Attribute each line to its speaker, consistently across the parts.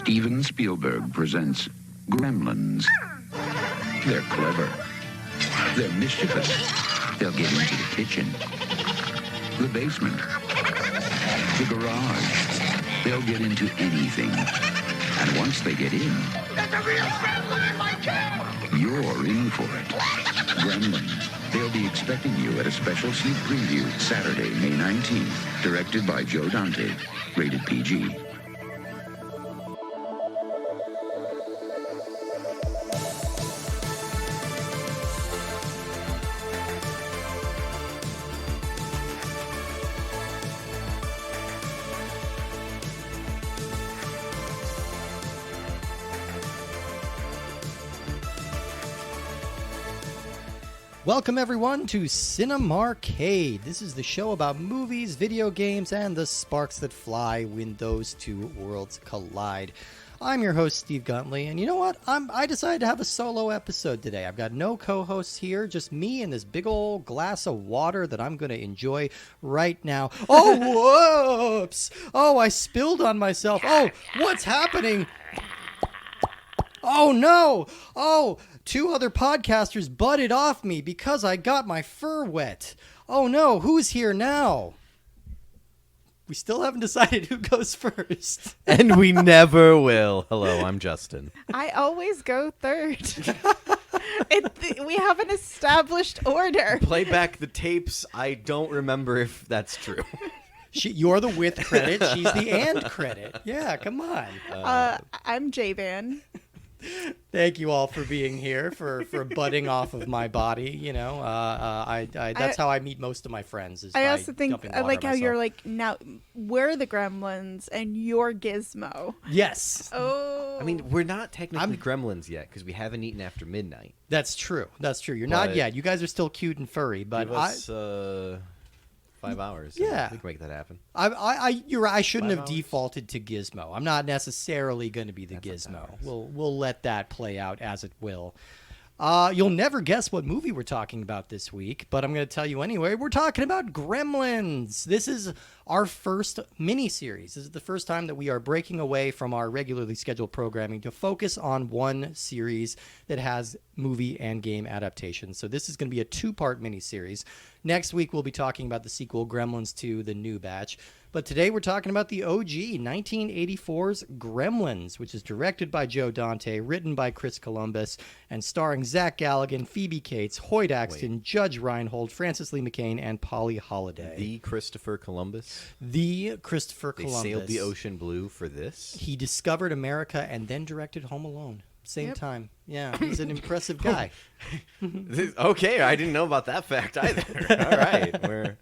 Speaker 1: Steven Spielberg presents Gremlins. They're clever. They're mischievous. They'll get into the kitchen, the basement, the garage. They'll get into anything. And once they get in, there's a real gremlin in my car! You're in for it. Gremlins. They'll be expecting you at a special sneak preview Saturday, May 19th. Directed by Joe Dante. Rated PG.
Speaker 2: Welcome everyone to Cinemarcade. This is the show about movies, video games, and the sparks that fly when those two worlds collide. I'm your host, Steve Guntley, and you know what? I decided to have a solo episode today. I've got no co-hosts here, just me and this big old glass of water that I'm going to enjoy right now. Oh, whoops! Oh, I spilled on myself. Oh, what's happening? Oh, no! Oh, two other podcasters butted off me because I got my fur wet. Oh, no, who's here now? We still haven't decided who goes first.
Speaker 3: And we never will. Hello, I'm Justin.
Speaker 4: I always go third. We have an established order.
Speaker 3: Play back the tapes. I don't remember if that's true.
Speaker 2: You're the with credit. She's the and credit. Yeah, come on.
Speaker 4: I'm J-Van.
Speaker 2: Thank you all for being here, for butting off of my body. You know, that's how I meet most of my friends. Is
Speaker 4: I
Speaker 2: by
Speaker 4: also think
Speaker 2: dumping
Speaker 4: I
Speaker 2: water
Speaker 4: like how
Speaker 2: myself.
Speaker 4: you're like, now we're the Gremlins and you're Gizmo.
Speaker 2: Yes.
Speaker 4: Oh.
Speaker 3: I mean, we're not technically gremlins yet because we haven't eaten after midnight.
Speaker 2: That's true. That's true. You're not
Speaker 3: But-
Speaker 2: yet. You guys are still cute and furry, but
Speaker 3: Give us 5 hours.
Speaker 2: Yeah.
Speaker 3: We can make that happen.
Speaker 2: You're right. I shouldn't
Speaker 3: 5
Speaker 2: have
Speaker 3: hours?
Speaker 2: defaulted to Gizmo. I'm not necessarily going to be the
Speaker 3: That's
Speaker 2: Gizmo.
Speaker 3: 5 hours.
Speaker 2: We'll let that play out as it will. You'll never guess what movie we're talking about this week, but I'm going to tell you anyway. We're talking about Gremlins. This is our first miniseries. This is the first time that we are breaking away from our regularly scheduled programming to focus on one series that has movie and game adaptations. So this is going to be a 2-part miniseries. Next week, we'll be talking about the sequel, Gremlins 2, The New Batch. But today, we're talking about the OG, 1984's Gremlins, which is directed by Joe Dante, written by Chris Columbus, and starring Zach Galligan, Phoebe Cates, Hoyt Axton, Judge Reinhold, Francis Lee McCain, and Polly Holliday.
Speaker 3: The Christopher Columbus.
Speaker 2: The Christopher
Speaker 3: They
Speaker 2: Columbus.
Speaker 3: sailed the ocean blue for this.
Speaker 2: He discovered America and then directed Home Alone. Same
Speaker 4: Yep.
Speaker 2: time. Yeah, he's an impressive guy.
Speaker 3: Okay, I didn't know about that fact either. All right, we're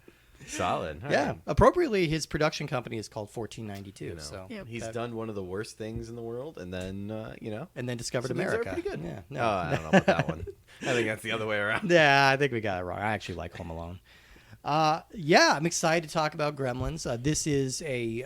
Speaker 3: solid. All
Speaker 2: Yeah,
Speaker 3: right.
Speaker 2: appropriately, his production company is called 1492.
Speaker 3: You know,
Speaker 2: So
Speaker 4: Yep.
Speaker 3: he's done one of the worst things in the world, and then
Speaker 2: and then discovered
Speaker 3: some things are
Speaker 2: America.
Speaker 3: pretty good.
Speaker 2: Yeah,
Speaker 3: Oh, I don't know about that one. I think that's the other way around.
Speaker 2: Yeah, I think we got it wrong. I actually like Home Alone. Yeah, I'm excited to talk about Gremlins. This is a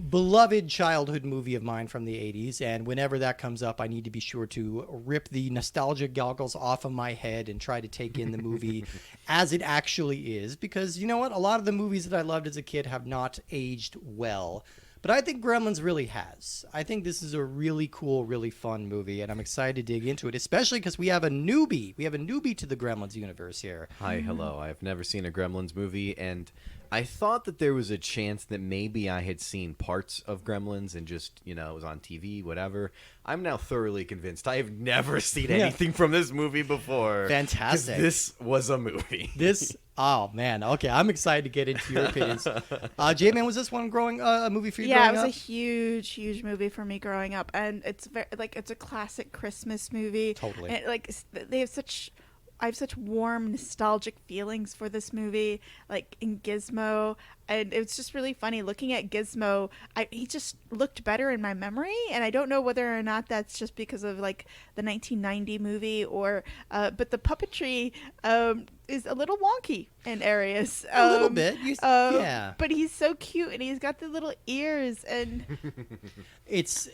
Speaker 2: beloved childhood movie of mine from the 80s, and whenever that comes up, I need to be sure to rip the nostalgia goggles off of my head and try to take in the movie as it actually is, because you know what? A lot of the movies that I loved as a kid have not aged well. But I think Gremlins really has. I think this is a really cool, really fun movie, and I'm excited to dig into it, especially because we have a newbie. We have a newbie to the Gremlins universe here.
Speaker 3: Hi, hello. I've never seen a Gremlins movie, and I thought that there was a chance that maybe I had seen parts of Gremlins and just, it was on TV, whatever. I'm now thoroughly convinced I have never seen anything from this movie before.
Speaker 2: Fantastic.
Speaker 3: 'Cause this was a movie.
Speaker 2: Oh, man. Okay, I'm excited to get into your opinions. J-Man, was this one a movie for you
Speaker 4: Yeah, it
Speaker 2: growing
Speaker 4: was
Speaker 2: up?
Speaker 4: a huge movie for me growing up, and it's it's a classic Christmas movie.
Speaker 2: Totally.
Speaker 4: And I have such warm, nostalgic feelings for this movie, like in Gizmo, and it's just really funny looking at Gizmo. He just looked better in my memory, and I don't know whether or not that's just because of like the 1990 movie or, but the puppetry is a little wonky in areas.
Speaker 2: A little bit. Yeah.
Speaker 4: But he's so cute, and he's got the little ears, and
Speaker 2: It's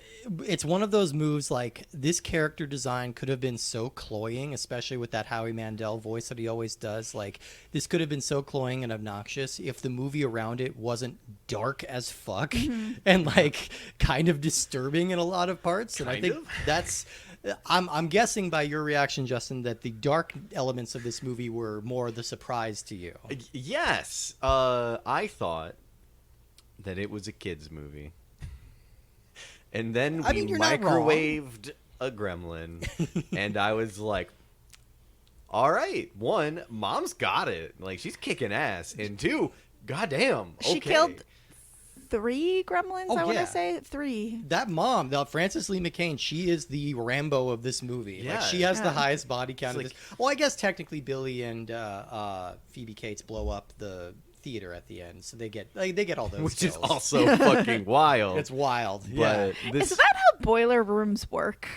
Speaker 2: it's one of those moves, like, this character design could have been so cloying, especially with that Howie Mandel voice that he always does. Like, this could have been so cloying and obnoxious if the movie around it wasn't dark as fuck and, like, kind of disturbing in a lot of parts. And I think that's... I'm guessing by your reaction, Justin, that the dark elements of this movie were more the surprise to you.
Speaker 3: Yes. I thought that it was a kid's movie. And then we
Speaker 2: you're not wrong.
Speaker 3: microwaved a gremlin. And I was like, all right. One, mom's got it. Like, she's kicking ass. And two, goddamn. Okay.
Speaker 4: She killed 3 gremlins,
Speaker 2: Oh,
Speaker 4: I want
Speaker 2: yeah.
Speaker 4: to say. 3.
Speaker 2: That mom, the Frances Lee McCain, she is the Rambo of this movie.
Speaker 3: Yeah.
Speaker 2: Like, she has the
Speaker 4: Yeah.
Speaker 2: highest body count of
Speaker 3: It's
Speaker 2: this. Well, I guess technically Billy and Phoebe Cates blow up the theater at the end, so they get all those
Speaker 3: Which is
Speaker 2: kills.
Speaker 3: also fucking wild.
Speaker 2: It's wild.
Speaker 3: But
Speaker 2: Yeah.
Speaker 3: this,
Speaker 4: Is that how boiler rooms work?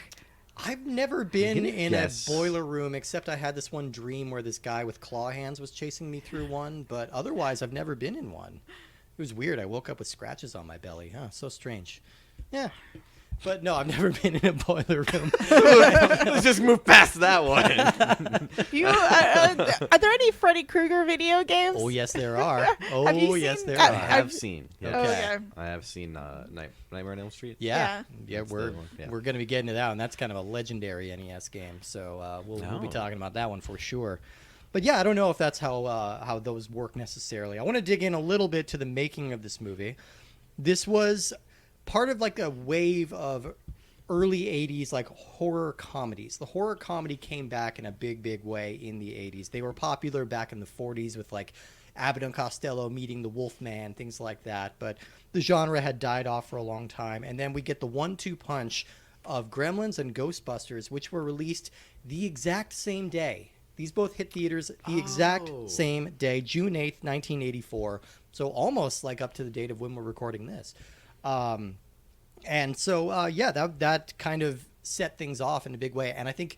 Speaker 2: I've never been
Speaker 3: gonna
Speaker 2: in
Speaker 3: guess.
Speaker 2: a boiler room, except I had this one dream where this guy with claw hands was chasing me through one, but otherwise I've never been in one. It was weird. I woke up with scratches on my belly. Huh, so strange. Yeah. But no, I've never been in a boiler room.
Speaker 3: let's just move past that one.
Speaker 4: Are there any Freddy Krueger video games?
Speaker 2: Oh, yes, there are. Oh,
Speaker 4: Have you
Speaker 2: yes,
Speaker 4: seen-
Speaker 2: there
Speaker 3: I
Speaker 2: are.
Speaker 3: have seen. Yes.
Speaker 2: Okay.
Speaker 3: I have seen Nightmare on Elm Street.
Speaker 2: Yeah,
Speaker 3: That's
Speaker 2: we're
Speaker 3: the one, yeah.
Speaker 2: we're gonna be getting to that one. That's kind of a legendary NES game, so we'll be
Speaker 3: Oh.
Speaker 2: talking about that one for sure. But yeah, I don't know if that's how those work necessarily. I want to dig in a little bit to the making of this movie. This was part of like a wave of early 80s like horror comedies. The horror comedy came back in a big way in the 80s. They were popular back in the 40s with like Abbott and Costello meeting the Wolfman, things like that. But the genre had died off for a long time. And then we get the 1-2 punch of Gremlins and Ghostbusters, which were released the exact same day. These both hit theaters the exact same day, June 8th, 1984. So almost like up to the date of when we're recording this. And so, yeah, that kind of set things off in a big way. And I think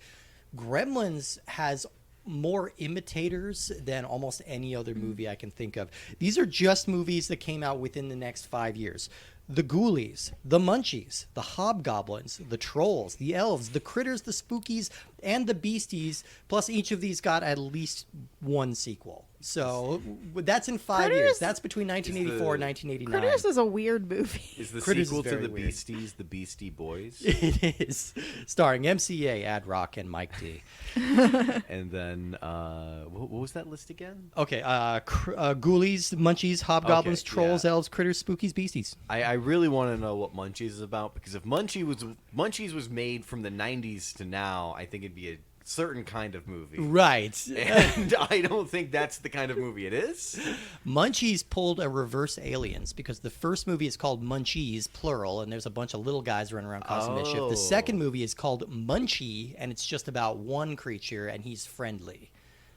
Speaker 2: Gremlins has more imitators than almost any other movie I can think of. These are just movies that came out within the next 5 years. The Ghoulies, the Munchies, the Hobgoblins, the Trolls, the Elves, the Critters, the Spookies, and the Beasties, plus each of these got at least one sequel. So that's in 5 years.
Speaker 4: Critters-
Speaker 2: That's between 1984 and 1989.
Speaker 4: Critters is a weird movie.
Speaker 3: Is the
Speaker 2: Critters
Speaker 3: sequel
Speaker 2: is
Speaker 3: to
Speaker 2: very
Speaker 3: the
Speaker 2: weird.
Speaker 3: Beasties the Beastie Boys?
Speaker 2: It is. Starring MCA, Ad Rock, and Mike D.
Speaker 3: And then what was that list again?
Speaker 2: Okay, Ghoulies, Munchies, Hobgoblins,
Speaker 3: Okay,
Speaker 2: Trolls,
Speaker 3: yeah.
Speaker 2: Elves, Critters, Spookies, Beasties.
Speaker 3: I really want to know what Munchies is about, because if Munchies was made from the 90s to now, I think it'd be a certain kind of movie.
Speaker 2: Right.
Speaker 3: And I don't think that's the kind of movie it is.
Speaker 2: Munchies pulled a reverse Aliens because the first movie is called Munchies, plural, and there's a bunch of little guys running around causing mischief.
Speaker 3: Oh.
Speaker 2: The second movie is called Munchie, and it's just about one creature, and he's friendly.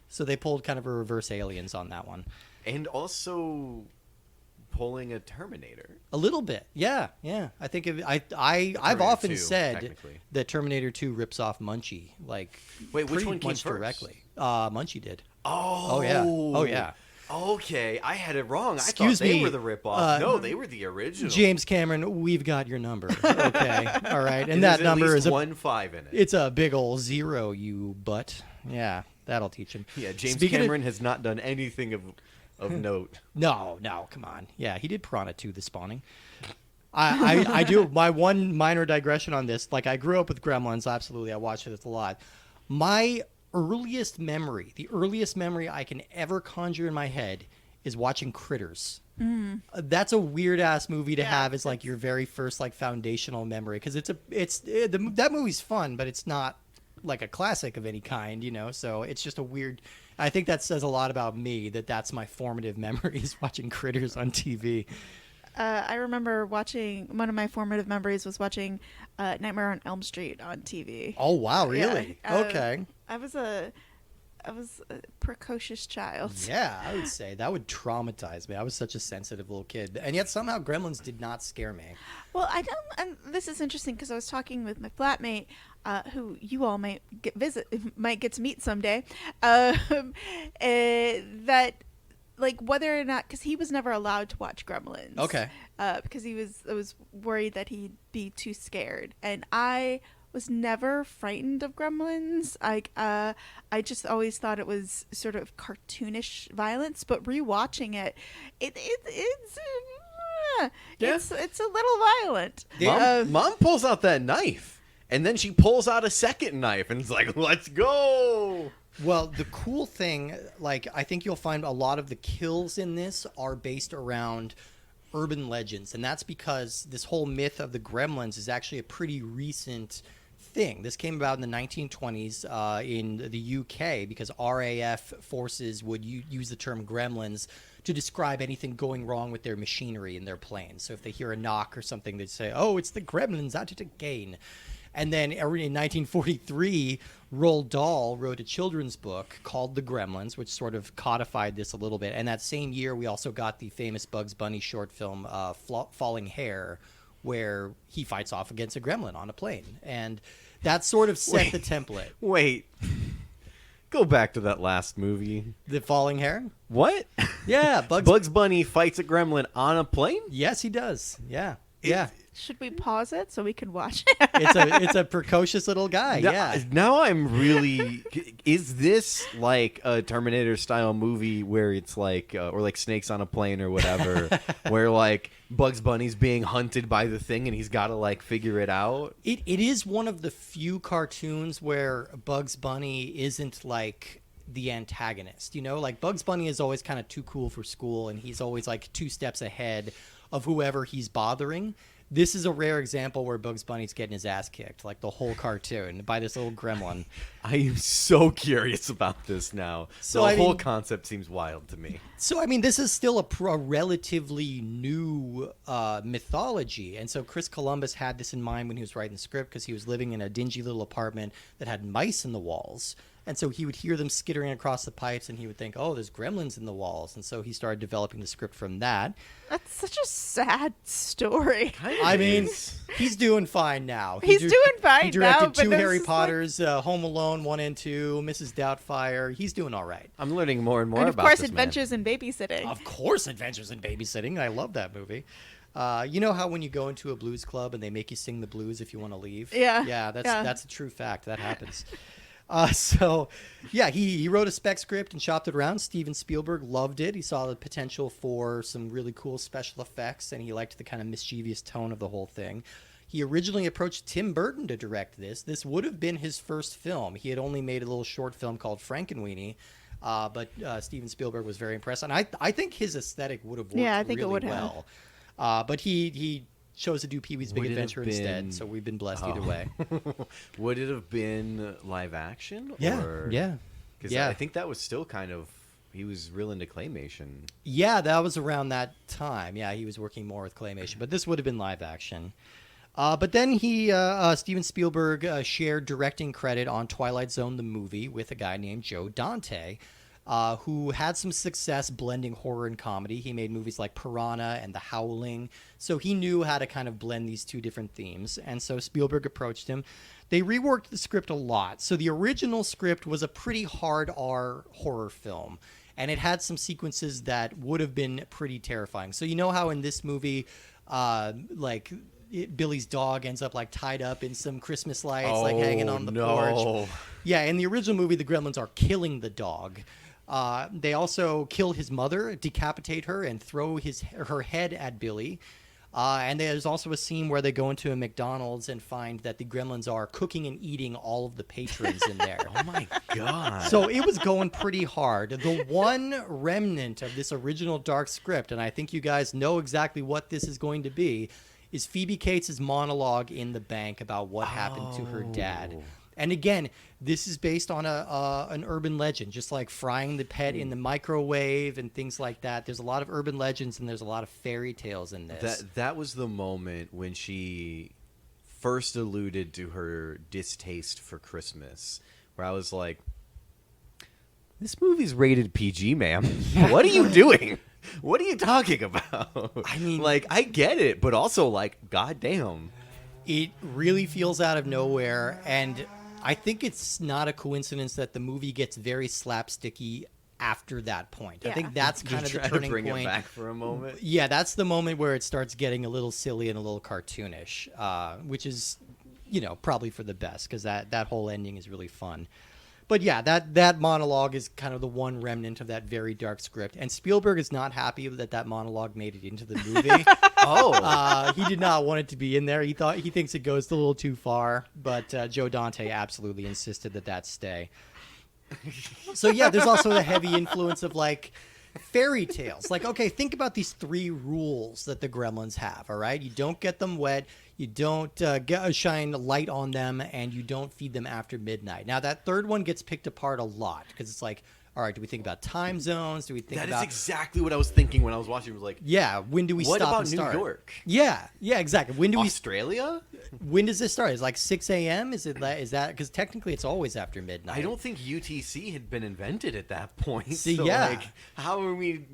Speaker 2: So they pulled kind of a reverse Aliens on that one.
Speaker 3: And also pulling a Terminator.
Speaker 2: A little bit, yeah. I think I've
Speaker 3: Terminator
Speaker 2: often
Speaker 3: 2,
Speaker 2: said
Speaker 3: technically.
Speaker 2: that Terminator 2 rips off Munchie, like
Speaker 3: Wait, which
Speaker 2: pretty
Speaker 3: one came
Speaker 2: much
Speaker 3: first?
Speaker 2: directly. Munchie did.
Speaker 3: Oh.
Speaker 2: Oh yeah.
Speaker 3: Okay, I had it wrong.
Speaker 2: Excuse
Speaker 3: I thought they
Speaker 2: me,
Speaker 3: were the ripoff. No, they were the original.
Speaker 2: James Cameron, we've got your number. Okay, all right, and
Speaker 3: There's
Speaker 2: that
Speaker 3: at
Speaker 2: number
Speaker 3: least
Speaker 2: is
Speaker 3: 1-5 in it.
Speaker 2: it's a big old 0, you butt. Yeah, that'll teach him.
Speaker 3: Yeah, James
Speaker 2: Speaking of-
Speaker 3: Cameron has not done anything of note.
Speaker 2: No, come on. Yeah, he did Piranha 2, The Spawning. I do. My one minor digression on this, like I grew up with Gremlins, absolutely. I watched it a lot. My earliest memory, the earliest memory I can ever conjure in my head is watching Critters. That's a weird ass movie to have as like your very first like foundational memory because that movie's fun, but it's not like a classic of any kind, you know. So it's just a weird. I think that says a lot about me that's my formative memories watching Critters on TV.
Speaker 4: I remember watching, one of my formative memories was watching Nightmare on Elm Street on TV.
Speaker 2: Oh wow, really?
Speaker 4: Yeah,
Speaker 2: Okay.
Speaker 4: I was a precocious child.
Speaker 2: Yeah, I would say that would traumatize me. I was such a sensitive little kid, and yet somehow Gremlins did not scare me.
Speaker 4: Well, I don't. And this is interesting because I was talking with my flatmate, who you all might get to meet someday. That like whether or not, because he was never allowed to watch Gremlins.
Speaker 2: Okay.
Speaker 4: Because I was worried that he'd be too scared, and I was never frightened of Gremlins. I just always thought it was sort of cartoonish violence, but rewatching it's a little violent.
Speaker 3: Mom pulls out that knife, and then she pulls out a second knife, and it's like, let's go.
Speaker 2: Well, the cool thing, like, I think you'll find a lot of the kills in this are based around urban legends, and that's because this whole myth of the Gremlins is actually a pretty recent thing. This came about in the 1920s in the UK because RAF forces would use the term Gremlins to describe anything going wrong with their machinery in their planes. So if they hear a knock or something, they'd say, "Oh, it's the Gremlins at it again." And then in 1943, Roald Dahl wrote a children's book called The Gremlins, which sort of codified this a little bit. And that same year, we also got the famous Bugs Bunny short film, Falling Hair, where he fights off against a gremlin on a plane. And that sort of set the template.
Speaker 3: Wait. Go back to that last movie.
Speaker 2: The Falling Hair?
Speaker 3: What?
Speaker 2: Yeah.
Speaker 3: Bugs Bunny fights a gremlin on a plane?
Speaker 2: Yes, he does. Yeah. Yeah.
Speaker 4: Should we pause it so we can watch it?
Speaker 2: It's a precocious little guy. Yeah.
Speaker 3: Now I'm really. Is this like a Terminator style movie where it's like, or like Snakes on a Plane or whatever, where like Bugs Bunny's being hunted by the thing and he's got to like figure it out?
Speaker 2: It is one of the few cartoons where Bugs Bunny isn't like the antagonist. You know, like Bugs Bunny is always kind of too cool for school, and he's always like 2 steps ahead of whoever he's bothering. This is a rare example where Bugs Bunny's getting his ass kicked, like the whole cartoon, by this little gremlin.
Speaker 3: I am so curious about this now.
Speaker 2: So,
Speaker 3: the
Speaker 2: I
Speaker 3: whole
Speaker 2: mean-
Speaker 3: concept seems wild to me.
Speaker 2: So, I mean, this is still a relatively new mythology. And so Chris Columbus had this in mind when he was writing the script because he was living in a dingy little apartment that had mice in the walls. And so he would hear them skittering across the pipes, and he would think, oh, there's gremlins in the walls. And so he started developing the script from that.
Speaker 4: That's such a sad story.
Speaker 2: I mean, he's doing fine now.
Speaker 4: He's doing fine
Speaker 2: He directed
Speaker 4: now, but
Speaker 2: 2
Speaker 4: this
Speaker 2: Harry
Speaker 4: is like-
Speaker 2: Potters, Home Alone 1 and 2, Mrs. Doubtfire. He's doing all right.
Speaker 3: I'm learning more and more
Speaker 4: And of
Speaker 3: about
Speaker 4: course,
Speaker 3: this
Speaker 4: Adventures in Babysitting.
Speaker 2: Of course, Adventures in Babysitting. I love that movie. You know how when you go into a blues club and they make you sing the blues if you want to leave?
Speaker 4: Yeah.
Speaker 2: Yeah,
Speaker 4: Yeah.
Speaker 2: that's a true fact. That happens. So, yeah, he wrote a spec script and shopped it around. Steven Spielberg loved it. He saw the potential for some really cool special effects, and he liked the kind of mischievous tone of the whole thing. He originally approached Tim Burton to direct this. This would have been his first film. He had only made a little short film called Frankenweenie, but Steven Spielberg was very impressed. And I think his aesthetic would have worked
Speaker 4: Yeah, I think it
Speaker 2: really
Speaker 4: would have.
Speaker 2: well. But he chose to do Pee-wee's Big
Speaker 3: Would it have
Speaker 2: Adventure instead,
Speaker 3: been-
Speaker 2: so we've been blessed either way.
Speaker 3: Would it have been live action?
Speaker 2: Yeah,
Speaker 3: Or...
Speaker 2: yeah.
Speaker 3: Because
Speaker 2: Yeah.
Speaker 3: I think that was still kind of... He was real into claymation.
Speaker 2: Yeah, that was around that time. Yeah, he was working more with claymation, but this would have been live action. But then Steven Spielberg shared directing credit on Twilight Zone, the movie, with a guy named Joe Dante, who had some success blending horror and comedy. He made movies like Piranha and The Howling, so he knew how to kind of blend these 2 different themes. And so Spielberg approached him. They reworked the script a lot. So the original script was a pretty hard R horror film, and it had some sequences that would have been pretty terrifying. So you know how in this movie, Billy's dog ends up like tied up in some Christmas lights, like hanging on the porch. Yeah, in the original movie, the Gremlins are killing the dog. They also kill his mother, decapitate her, and throw her head at Billy. And there's also a scene where they go into a McDonald's and find that the Gremlins are cooking and eating all of the patrons in there.
Speaker 3: Oh my god.
Speaker 2: So it was going pretty hard. The one remnant of this original dark script, and I think you guys know exactly what this is going to be, is Phoebe Cates' monologue in the bank about what happened to her dad. And again, this is based on an urban legend, just like frying the pet in the microwave and things like that. There's a lot of urban legends and there's a lot of fairy tales in this.
Speaker 3: That was the moment when she first alluded to her distaste for Christmas, where I was like, this movie's rated PG, ma'am. What are you doing? What are you talking about?
Speaker 2: I mean,
Speaker 3: like, I get it, but also, like, goddamn.
Speaker 2: It really feels out of nowhere, and I think it's not a coincidence that the movie gets very slapsticky after that point. I
Speaker 4: Yeah.
Speaker 2: think that's kind of the
Speaker 3: Try to
Speaker 2: turning
Speaker 3: bring
Speaker 2: point.
Speaker 3: it back for a moment.
Speaker 2: Yeah, that's the moment where it starts getting a little silly and a little cartoonish, which is, probably for the best because that whole ending is really fun. But yeah, that monologue is kind of the one remnant of that very dark script. And Spielberg is not happy that monologue made it into the movie. He did not want it to be in there. He thinks it goes a little too far. But Joe Dante absolutely insisted that stay. So yeah, there's also the heavy influence of like fairy tales. Like, okay, think about these 3 rules that the Gremlins have. All right, you don't get them wet, you don't shine light on them, and you don't feed them after midnight. Now that third one gets picked apart a lot because it's like, all right, do we think about time zones? Do we think
Speaker 3: That
Speaker 2: about
Speaker 3: is exactly what I was thinking when I was watching. It was like,
Speaker 2: yeah? When do we
Speaker 3: what
Speaker 2: stop
Speaker 3: about
Speaker 2: and
Speaker 3: New
Speaker 2: start?
Speaker 3: York?
Speaker 2: Yeah, exactly. When do we?
Speaker 3: Australia?
Speaker 2: When does this start? Is it like 6 a.m.? Is that because technically it's always after midnight?
Speaker 3: I don't think UTC had been invented at that point.
Speaker 2: See,
Speaker 3: so
Speaker 2: yeah.
Speaker 3: like, how are we?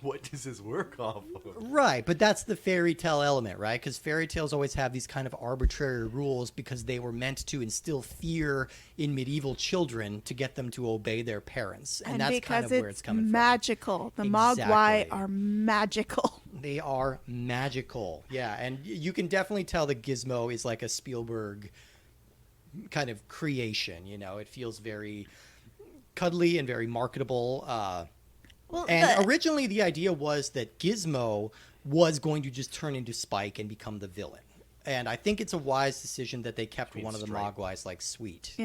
Speaker 3: What does this work off of?
Speaker 2: Right, but that's the fairy tale element, right? Because fairy tales always have these kind of arbitrary rules because they were meant to instill fear in medieval children to get them to obey their parents, and that's kind of where it's coming
Speaker 4: magical. The
Speaker 2: Exactly.
Speaker 4: Mogwai are magical.
Speaker 2: from. They are magical, yeah, and you can definitely tell that Gizmo is like a Spielberg kind of creation. It feels very cuddly and very marketable. And originally the idea was that Gizmo was going to just turn into Spike and become the villain. And I think it's a wise decision that they kept one of the Mogwais like sweet,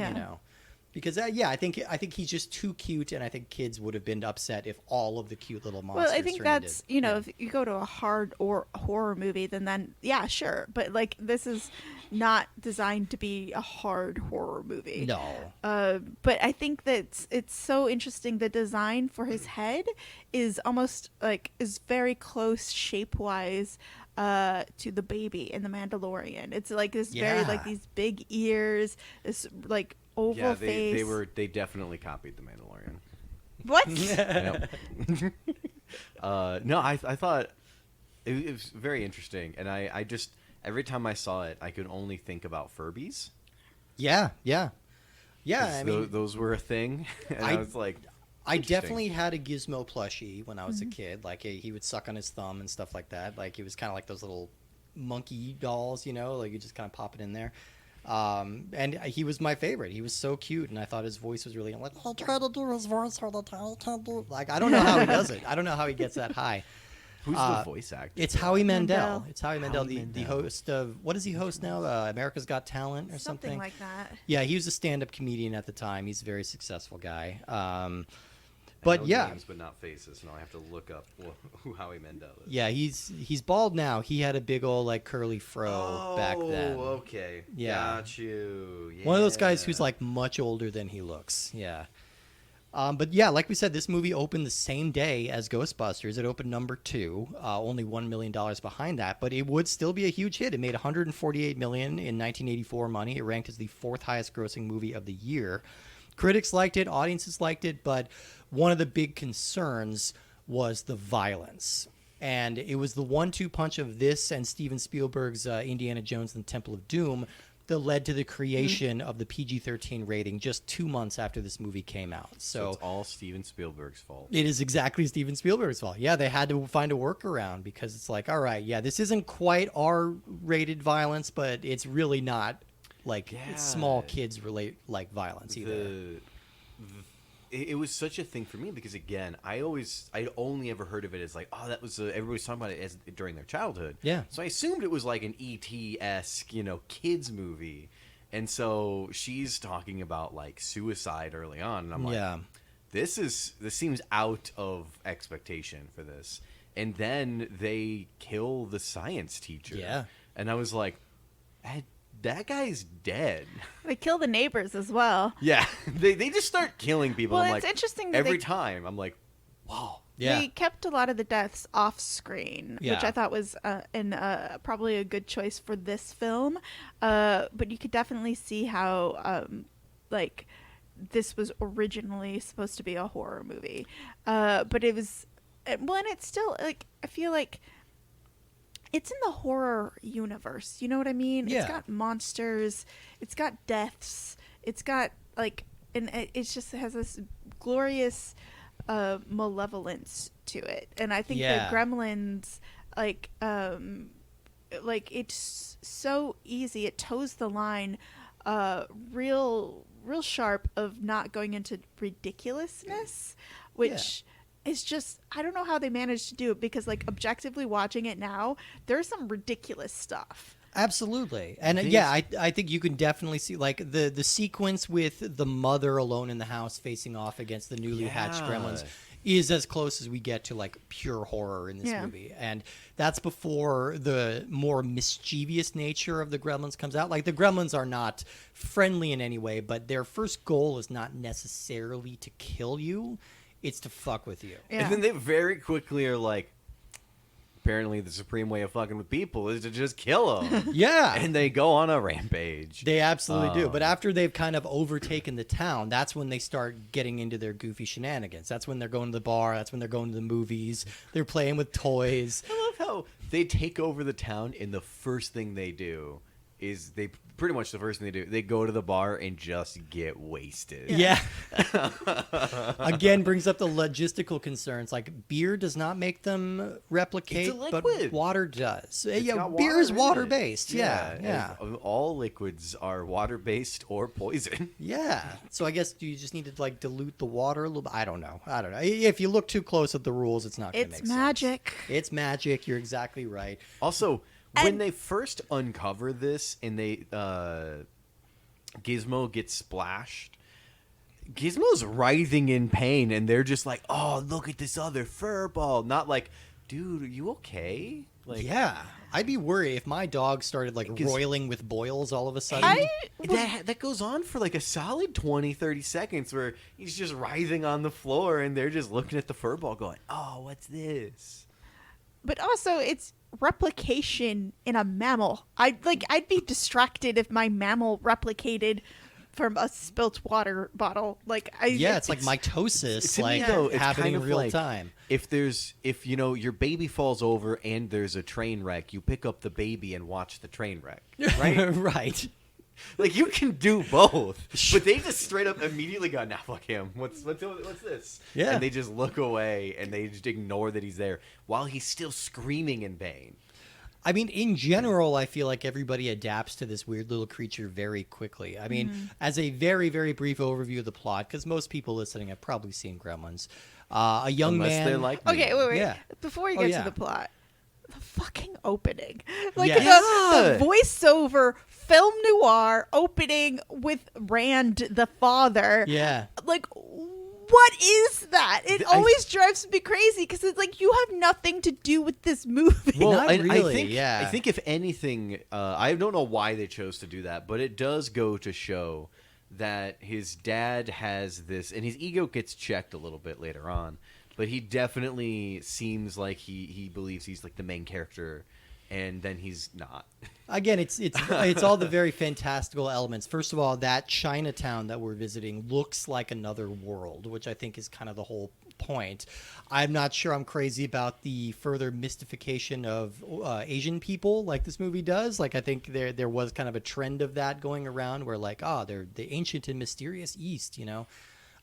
Speaker 2: because I think he's just too cute, and I think kids would have been upset if all of the cute little monsters.
Speaker 4: Well, I think that's if you go to a hard or horror movie, then yeah, sure, but like this is not designed to be a hard horror movie.
Speaker 2: No.
Speaker 4: But I think that it's so interesting. The design for his head is almost is very close shape wise to the baby in The Mandalorian. It's like this very like these big ears, this like oval face.
Speaker 3: They definitely copied The Mandalorian.
Speaker 4: What?
Speaker 3: No, I thought it was very interesting, and I just every time I saw it, I could only think about Furbies.
Speaker 2: Yeah. I mean,
Speaker 3: those were a thing, and I was like,
Speaker 2: I definitely had a Gizmo plushie when I was a kid. Like he would suck on his thumb and stuff like that. Like he was kind of like those little monkey dolls, like you just kind of pop it in there. And he was my favorite. He was so cute, and I thought his voice was really like, I try to do his voice all the time. Like I don't know how he does it. I don't know how he gets that high.
Speaker 3: Who's the voice actor?
Speaker 2: It's Howie Mandel.
Speaker 4: Mandel.
Speaker 2: It's Howie Mandel, the host of what does he host now? America's Got Talent or something.
Speaker 4: Something like that.
Speaker 2: Yeah, he was a stand-up comedian at the time. He's a very successful guy.
Speaker 3: I
Speaker 2: But
Speaker 3: know
Speaker 2: yeah,
Speaker 3: names, but not faces. Now I have to look up who Howie Mandel is.
Speaker 2: yeah, he's bald now. He had a big old like curly fro back then.
Speaker 3: Oh, okay.
Speaker 2: Yeah.
Speaker 3: Got you. Yeah.
Speaker 2: One of those guys who's like much older than he looks. Yeah. But yeah, like we said, this movie opened the same day as Ghostbusters. It opened number 2, only $1 million behind that, but it would still be a huge hit. It made $148 million in 1984 money. It ranked as the 4th highest grossing movie of the year. Critics liked it, audiences liked it, but one of the big concerns was the violence. And it was the 1-2 punch of this and Steven Spielberg's Indiana Jones and the Temple of Doom that led to the creation of the PG-13 rating just 2 months after this movie came out.
Speaker 3: So it's all Steven Spielberg's fault.
Speaker 2: It is exactly Steven Spielberg's fault. Yeah, they had to find a workaround because it's like, all right, yeah, this isn't quite R-rated violence, but it's really not like small kids relate like violence either.
Speaker 3: It was such a thing for me because again, I'd only ever heard of it as like, oh, that was everybody's talking about it as during their childhood. Yeah. So I assumed it was like an ET-esque, kids movie, and so she's talking about like suicide early on, and I'm like, this seems out of expectation for this. And then they kill the science teacher. Yeah. And I was like, that guy's dead.
Speaker 4: They kill the neighbors as well.
Speaker 3: Yeah, they just start killing people.
Speaker 4: Well,
Speaker 3: I'm
Speaker 4: it's
Speaker 3: like,
Speaker 4: interesting.
Speaker 3: Every time, I'm like, wow.
Speaker 2: Yeah.
Speaker 4: They kept a lot of the deaths off screen, which I thought was probably a good choice for this film. But you could definitely see how this was originally supposed to be a horror movie. But it was, and it's still like, I feel like it's in the horror universe. You know what I mean? Yeah. It's got monsters. It's got deaths. It's got and it just has this glorious malevolence to it, and I think
Speaker 2: Yeah.
Speaker 4: the Gremlins, like it's so easy. It toes the line, real sharp of not going into ridiculousness, which is just, I don't know how they managed to do it, because like objectively watching it now, there's some ridiculous stuff.
Speaker 2: Absolutely. And
Speaker 3: These-
Speaker 2: I think you can definitely see like the sequence with the mother alone in the house facing off against the newly hatched
Speaker 3: Yeah.
Speaker 2: gremlins is as close as we get to like pure horror in this movie. And that's before the more mischievous nature of the gremlins comes out. Like the gremlins are not friendly in any way, but their first goal is not necessarily to kill you. It's to fuck with you.
Speaker 4: Yeah.
Speaker 3: And then they very quickly are like, apparently the supreme way of fucking with people is to just kill them.
Speaker 2: Yeah.
Speaker 3: And they go on a rampage.
Speaker 2: They absolutely do. But after they've kind of overtaken the town, that's when they start getting into their goofy shenanigans. That's when they're going to the bar. That's when they're going to the movies. They're playing with toys.
Speaker 3: I love how they take over the town, and the first thing they do is they go to the bar and just get wasted.
Speaker 2: Yeah. Again, brings up the logistical concerns. Like beer does not make them replicate,
Speaker 3: It's a
Speaker 2: but
Speaker 3: liquid.
Speaker 2: water does.
Speaker 3: It's
Speaker 2: Yeah,
Speaker 3: got
Speaker 2: beer is
Speaker 3: in it.
Speaker 2: water based. Yeah.
Speaker 3: and all liquids are water based or poison.
Speaker 2: Yeah. So I guess you just need to like dilute the water a little bit. I don't know. If you look too close at the rules, it's not going to make
Speaker 4: It's
Speaker 2: sense.
Speaker 4: magic.
Speaker 2: It's magic. You're exactly right.
Speaker 3: Also, when
Speaker 4: And-
Speaker 3: they first uncover this and they Gizmo gets splashed, Gizmo's writhing in pain, and they're just like, "Oh, look at this other fur ball." Not like, "Dude, are you okay?" Like,
Speaker 2: Yeah. I'd be worried if my dog started like
Speaker 3: 'Cause-
Speaker 2: roiling with boils all of a sudden.
Speaker 3: that goes on for like a solid 20-30 seconds where he's just writhing on the floor and they're just looking at the fur ball going, "Oh, what's this?"
Speaker 4: But also, it's replication in a mammal. I'd be distracted if my mammal replicated from a spilt water bottle.
Speaker 2: Yeah, it's like mitosis,
Speaker 3: To me,
Speaker 2: like
Speaker 3: though, it's
Speaker 2: happening
Speaker 3: kind
Speaker 2: in
Speaker 3: of
Speaker 2: real
Speaker 3: like,
Speaker 2: time.
Speaker 3: If your baby falls over and there's a train wreck, you pick up the baby and watch the train wreck, right?
Speaker 2: Right.
Speaker 3: Like you can do both, but they just straight up immediately go, "Nah, fuck him. What's this?"
Speaker 2: Yeah.
Speaker 3: And they just look away and they just ignore that he's there while he's still screaming in pain.
Speaker 2: I mean, in general, I feel like everybody adapts to this weird little creature very quickly. I mean, as a very, very brief overview of the plot, because most people listening have probably seen Gremlins. A young
Speaker 3: Unless
Speaker 2: man.
Speaker 3: they're like me.
Speaker 4: Okay, wait.
Speaker 2: Yeah.
Speaker 4: Before we
Speaker 2: Oh,
Speaker 4: get
Speaker 2: yeah.
Speaker 4: to the plot, the fucking opening, like
Speaker 2: Yes.
Speaker 4: the voiceover film noir opening with Rand the father.
Speaker 2: Yeah.
Speaker 4: Like, what is that? It
Speaker 3: I-
Speaker 4: always drives me crazy because it's like you have nothing to do with this movie.
Speaker 3: Well,
Speaker 2: Not
Speaker 3: I
Speaker 2: really,
Speaker 3: think,
Speaker 2: yeah.
Speaker 3: I think if anything, I don't know why they chose to do that, but it does go to show that his dad has this, and his ego gets checked a little bit later on, but he definitely seems like he believes he's like the main character, and then he's not.
Speaker 2: Again, it's all the very fantastical elements. First of all, that Chinatown that we're visiting looks like another world, which I think is kind of the whole point. I'm not sure I'm crazy about the further mystification of Asian people like this movie does. Like I think there was kind of a trend of that going around where like, they're the ancient and mysterious East, you know.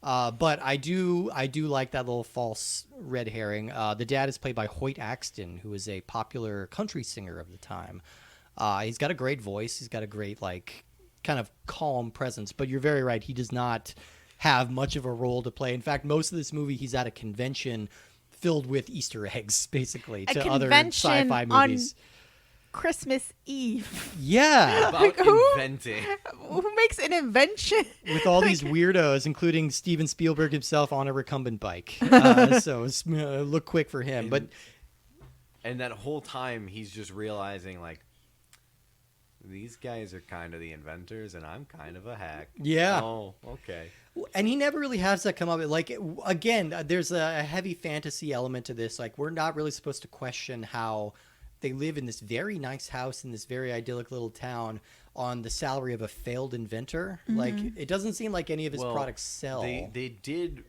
Speaker 2: But I do like that little false red herring. The dad is played by Hoyt Axton, who is a popular country singer of the time. He's got a great voice. He's got a great, like, kind of calm presence. But you're very right. He does not have much of a role to play. In fact, most of this movie, he's at a convention filled with Easter eggs, basically,
Speaker 4: A
Speaker 2: to other
Speaker 4: convention
Speaker 2: sci-fi
Speaker 4: on
Speaker 2: movies.
Speaker 4: Christmas Eve.
Speaker 2: Yeah.
Speaker 3: About
Speaker 4: Like, who?
Speaker 3: inventing.
Speaker 4: Who makes an invention?
Speaker 2: With all these weirdos, including Steven Spielberg himself on a recumbent bike. So look quick for him. But
Speaker 3: And that whole time, he's just realizing, like, these guys are kind of the inventors, and I'm kind of a hack.
Speaker 2: Yeah.
Speaker 3: Oh, okay.
Speaker 2: And he never really has that come up. Like, again, there's a heavy fantasy element to this. Like, we're not really supposed to question how they live in this very nice house in this very idyllic little town on the salary of a failed inventor. Like, it doesn't seem like any of his products sell.
Speaker 3: They did.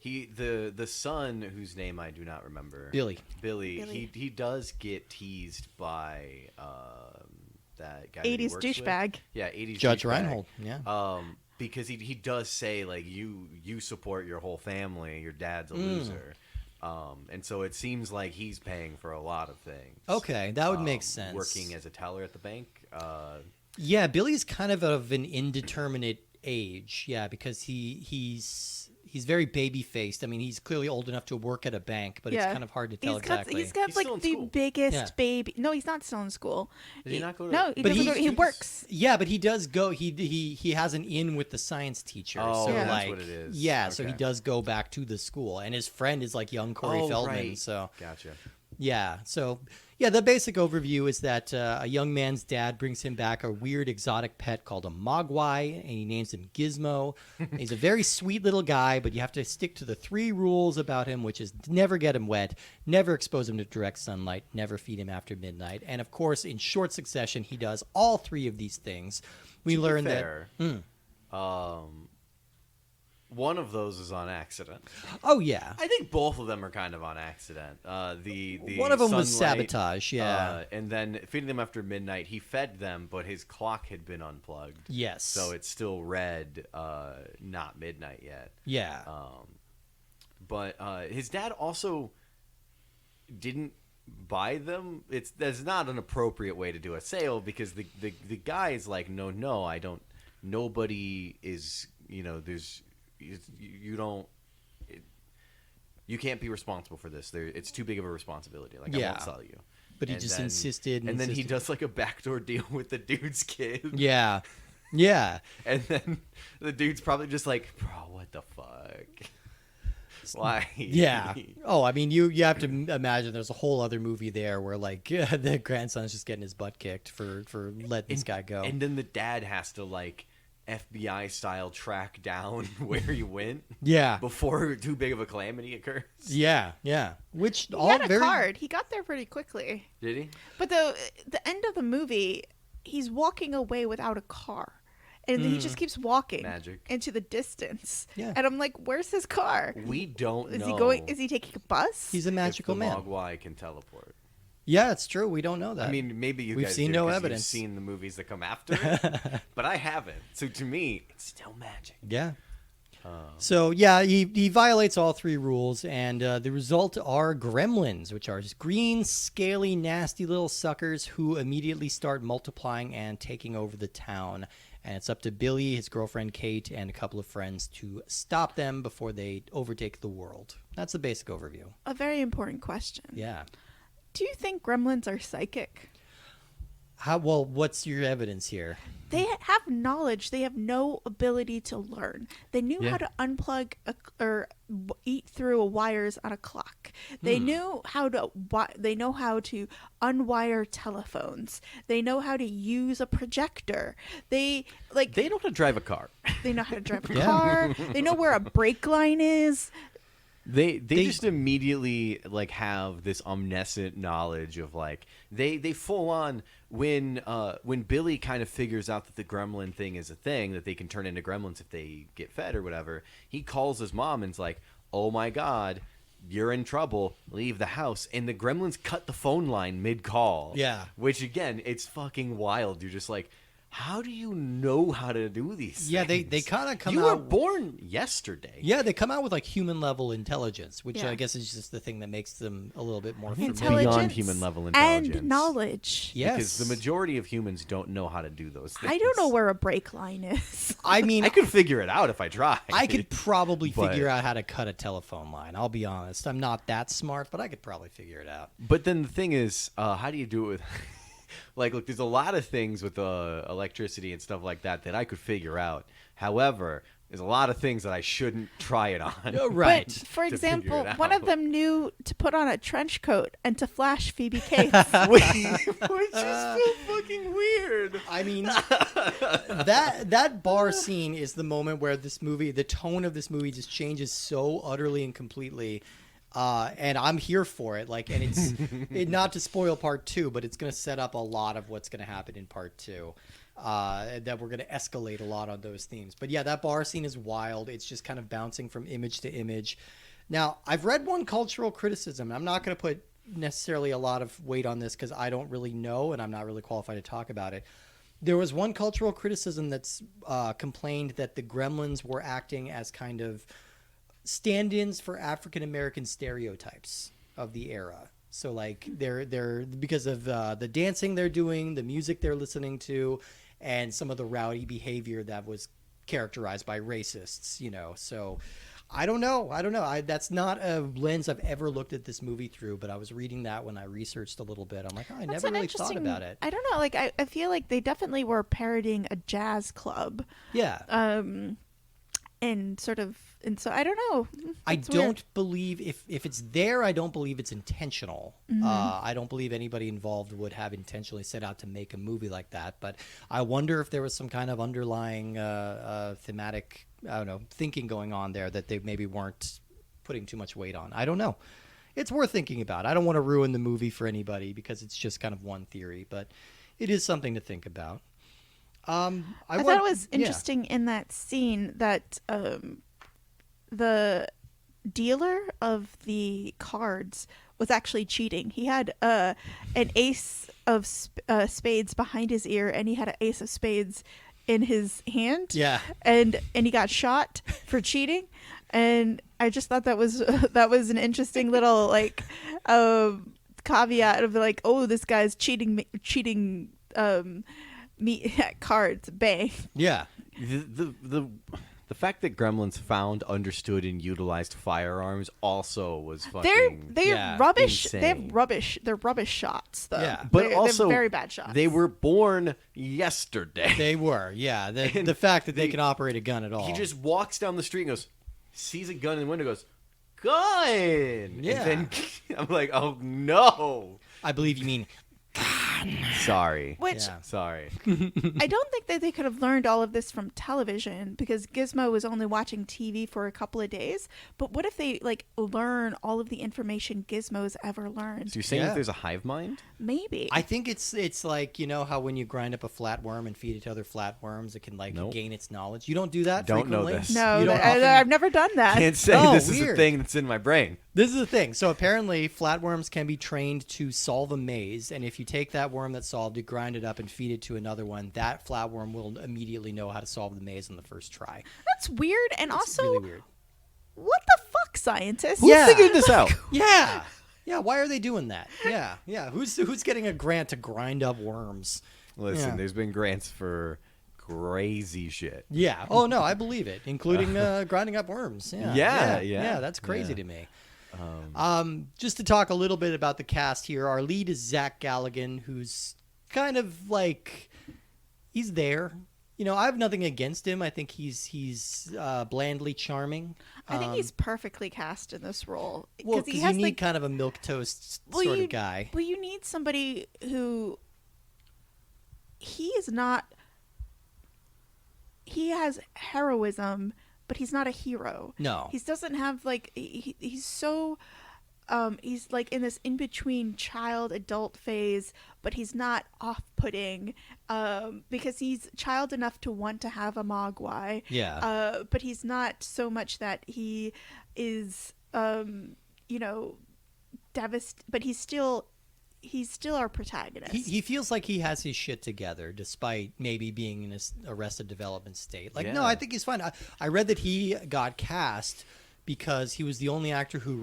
Speaker 3: The son, whose name I do not remember,
Speaker 2: Billy.
Speaker 3: He does get teased by that guy that he
Speaker 4: 80s
Speaker 3: works with.
Speaker 4: douchebag.
Speaker 3: Yeah, 80s
Speaker 2: Judge
Speaker 3: douchebag.
Speaker 2: Reinhold, yeah.
Speaker 3: because he does say like you support your whole family, your dad's a loser. And so it seems like he's paying for a lot of things.
Speaker 2: Okay, that would make sense.
Speaker 3: Working as a teller at the bank.
Speaker 2: Yeah, Billy's kind of an indeterminate age. Yeah, because he's very baby-faced. I mean, he's clearly old enough to work at a bank, but it's kind of hard to tell exactly.
Speaker 4: He's got
Speaker 3: He's
Speaker 4: like
Speaker 3: still in
Speaker 4: the
Speaker 3: school.
Speaker 4: biggest baby. No, he's not still in school.
Speaker 3: Did he not go to?
Speaker 4: No, he
Speaker 2: But
Speaker 4: doesn't go. He works.
Speaker 2: Yeah, but he does go. He has an in with the science teacher.
Speaker 3: Oh,
Speaker 2: so
Speaker 3: that's
Speaker 2: like,
Speaker 3: what it is.
Speaker 2: Yeah, so he
Speaker 3: Okay.
Speaker 2: does go back to the school, and his friend is like young Corey Feldman.
Speaker 3: Right.
Speaker 2: So
Speaker 3: Gotcha.
Speaker 2: yeah, so yeah, the basic overview is that a young man's dad brings him back a weird exotic pet called a mogwai, and he names him Gizmo. He's a very sweet little guy, but you have to stick to the 3 rules about him, which is never get him wet, never expose him to direct sunlight, never feed him after midnight. And of course, in short succession, he does all 3 of these things. We learn
Speaker 3: Fair. One of those is on accident.
Speaker 2: Oh yeah,
Speaker 3: I think both of them are kind of on accident. The
Speaker 2: one of them was
Speaker 3: sunlight,
Speaker 2: sabotage. Yeah,
Speaker 3: and then feeding them after midnight. He fed them, but his clock had been unplugged.
Speaker 2: yes.
Speaker 3: So it's still red, not midnight yet.
Speaker 2: yeah.
Speaker 3: But his dad also didn't buy them. That's not an appropriate way to do a sale because the guy is like, no, I don't. Nobody is, there's. You can't be responsible for this. It's too big of a responsibility. Like, I won't sell you.
Speaker 2: But he just insisted.
Speaker 3: And then he does like a backdoor deal with the dude's kid.
Speaker 2: Yeah. Yeah.
Speaker 3: And then the dude's probably just like, bro, what the fuck? Why?
Speaker 2: Yeah. Oh, I mean, you have to imagine there's a whole other movie there where like the grandson's just getting his butt kicked for letting this guy go.
Speaker 3: And then the dad has to like FBI style track down where he went.
Speaker 2: Yeah.
Speaker 3: Before too big of a calamity occurs.
Speaker 2: Yeah. Yeah. Which
Speaker 4: He
Speaker 2: all
Speaker 4: had a
Speaker 2: very
Speaker 4: card. He got there pretty quickly.
Speaker 3: Did he?
Speaker 4: But the end of the movie, he's walking away without a car. And he just keeps walking
Speaker 3: Magic.
Speaker 4: into the distance.
Speaker 2: Yeah.
Speaker 4: And I'm like, where's his car?
Speaker 3: We don't know.
Speaker 4: Is he taking a bus?
Speaker 2: He's a magical
Speaker 3: if the
Speaker 2: man.
Speaker 3: Mogwai can teleport.
Speaker 2: Yeah, it's true. We don't know that.
Speaker 3: I mean, maybe
Speaker 2: We've
Speaker 3: guys
Speaker 2: seen
Speaker 3: do
Speaker 2: no
Speaker 3: 'cause
Speaker 2: evidence.
Speaker 3: You've seen the movies that come after it, but I haven't. So to me, it's still magic.
Speaker 2: yeah. So yeah, he violates all 3 rules, and the result are gremlins, which are green, scaly, nasty little suckers who immediately start multiplying and taking over the town. And it's up to Billy, his girlfriend Kate, and a couple of friends to stop them before they overtake the world. That's the basic overview.
Speaker 4: A very important question.
Speaker 2: Yeah.
Speaker 4: Do you think gremlins are psychic?
Speaker 2: Well, what's your evidence here?
Speaker 4: They have knowledge. They have no ability to learn. They knew how to unplug or eat through wires on a clock. They knew how to. They know how to unwire telephones. They know how to use a projector. They
Speaker 3: They know how to drive a car.
Speaker 4: They know how to drive a car. They know where a brake line is.
Speaker 3: They just immediately like have this omniscient knowledge of like they full on when Billy kind of figures out that the gremlin thing is a thing, that they can turn into gremlins if they get fed or whatever. He calls his mom and's like, "Oh my God, you're in trouble. Leave the house." And the gremlins cut the phone line mid call.
Speaker 2: Yeah.
Speaker 3: Which again, it's fucking wild. You're just like, how do you know how to do these
Speaker 2: Yeah,
Speaker 3: things?
Speaker 2: they kind of come
Speaker 3: You
Speaker 2: out.
Speaker 3: were born yesterday.
Speaker 2: Yeah, they come out with like human level intelligence, which
Speaker 4: Yeah.
Speaker 2: I guess is just the thing that makes them a little bit more familiar.
Speaker 4: Intelligence
Speaker 3: Beyond human level intelligence.
Speaker 4: and knowledge.
Speaker 2: Yes,
Speaker 3: Because the majority of humans don't know how to do those things.
Speaker 4: I don't know where a brake line is.
Speaker 2: I mean,
Speaker 3: I could figure it out if I tried.
Speaker 2: I could probably
Speaker 3: But-
Speaker 2: figure out how to cut a telephone line. I'll be honest. I'm not that smart, but I could probably figure it out.
Speaker 3: But then the thing is, how do you do it with... Like, look, there's a lot of things with electricity and stuff like that I could figure out. However, there's a lot of things that I shouldn't try it on.
Speaker 2: Right.
Speaker 4: But, for
Speaker 3: to
Speaker 4: example,
Speaker 3: figure it
Speaker 4: one of
Speaker 3: out.
Speaker 4: them knew to put on a trench coat and to flash Phoebe Cates.
Speaker 3: Which is so fucking weird.
Speaker 2: I mean, that bar scene is the moment where this movie, the tone of this movie, just changes so utterly and completely. And I'm here for it. Like, and it's not to spoil part 2, but it's going to set up a lot of what's going to happen in part 2. That we're going to escalate a lot on those themes. But yeah, that bar scene is wild. It's just kind of bouncing from image to image. Now, I've read one cultural criticism. I'm not going to put necessarily a lot of weight on this because I don't really know and I'm not really qualified to talk about it. There was one cultural criticism that's complained that the Gremlins were acting as kind of stand-ins for African American stereotypes of the era. So like they're because of the dancing they're doing, the music they're listening to, and some of the rowdy behavior that was characterized by racists. So. I don't know. That's not a lens I've ever looked at this movie through, but I was reading that when I researched a little bit. I'm like, I never really thought about it.
Speaker 4: I don't know. Like, I feel like they definitely were parodying a jazz club.
Speaker 2: Yeah.
Speaker 4: And so I don't know.
Speaker 2: I
Speaker 4: It's
Speaker 2: don't
Speaker 4: weird.
Speaker 2: believe if it's there, I don't believe it's intentional. I don't believe anybody involved would have intentionally set out to make a movie like that. But I wonder if there was some kind of underlying thematic, I don't know, thinking going on there that they maybe weren't putting too much weight on. I don't know. It's worth thinking about. I don't want to ruin the movie for anybody because it's just kind of one theory, but it is something to think about. I
Speaker 4: thought it was interesting in that scene that the dealer of the cards was actually cheating. He had an ace of spades behind his ear, and he had an ace of spades in his hand.
Speaker 2: Yeah.
Speaker 4: And he got shot for cheating. And I just thought that was an interesting little like caveat of like, oh, this guy's cheating me at cards. Bang.
Speaker 2: Yeah.
Speaker 3: The fact that Gremlins found, understood, and utilized firearms also was fucking
Speaker 4: They're rubbish.
Speaker 3: insane.
Speaker 4: They have rubbish. They're rubbish shots, though.
Speaker 2: Yeah.
Speaker 3: But
Speaker 4: they're
Speaker 3: also,
Speaker 4: very bad shots.
Speaker 3: They were born yesterday.
Speaker 2: They were, yeah. The fact that they can operate a gun at all.
Speaker 3: He just walks down the street and goes, sees a gun in the window, goes, gun!
Speaker 2: Yeah.
Speaker 3: And then I'm like, oh no!
Speaker 2: I believe you mean.
Speaker 3: Sorry.
Speaker 4: Which
Speaker 2: Yeah.
Speaker 3: Sorry.
Speaker 4: I don't think that they could have learned all of this from television because Gizmo was only watching TV for a couple of days. But what if they like learn all of the information Gizmo's ever learned?
Speaker 3: So you're saying
Speaker 2: Yeah.
Speaker 3: that there's a hive mind?
Speaker 4: Maybe.
Speaker 2: I think it's like, how when you grind up a flatworm and feed it to other flatworms, it can like
Speaker 3: Nope.
Speaker 2: gain its knowledge. You don't do that
Speaker 3: Don't know
Speaker 2: frequently?
Speaker 3: this.
Speaker 4: no,
Speaker 2: You don't often-
Speaker 4: I've never done that.
Speaker 3: Can't say
Speaker 2: Oh,
Speaker 3: this is a
Speaker 2: weird.
Speaker 3: thing that's in my brain.
Speaker 2: This is the thing. So apparently flatworms can be trained to solve a maze, and if you take that worm that's solved, you grind it up and feed it to another one, that flatworm will immediately know how to solve the maze on the first try.
Speaker 4: That's weird. And
Speaker 2: It's
Speaker 4: also,
Speaker 2: really weird.
Speaker 4: what the fuck, scientists?
Speaker 3: Who's
Speaker 2: Yeah.
Speaker 3: figuring this out?
Speaker 2: Yeah. Yeah, why are they doing that? Yeah. Who's getting a grant to grind up worms?
Speaker 3: Listen,
Speaker 2: Yeah.
Speaker 3: there's been grants for crazy shit.
Speaker 2: Yeah. Oh no, I believe it, including grinding up worms.
Speaker 3: Yeah.
Speaker 2: Yeah, that's crazy
Speaker 3: Yeah.
Speaker 2: to me. Just to talk a little bit about the cast here, our lead is Zach Galligan, who's kind of like he's there. I have nothing against him. I think he's blandly charming.
Speaker 4: I think he's perfectly cast in this role
Speaker 2: Well,
Speaker 4: he
Speaker 2: because
Speaker 4: has
Speaker 2: you need
Speaker 4: like
Speaker 2: kind of a milquetoast
Speaker 4: well,
Speaker 2: sort
Speaker 4: you-
Speaker 2: of guy.
Speaker 4: Well, you need somebody who he is not. He has heroism, but he's not a hero.
Speaker 2: No.
Speaker 4: He doesn't have like he's so he's like in this in between child adult phase, but he's not off-putting because he's child enough to want to have a mogwai.
Speaker 2: Yeah.
Speaker 4: But he's not so much that he is devastated, but he's still our protagonist.
Speaker 2: He feels like he has his shit together despite maybe being in this Arrested Development state. Like, no,
Speaker 3: Yeah.
Speaker 2: I think he's fine. I read that he got cast because he was the only actor who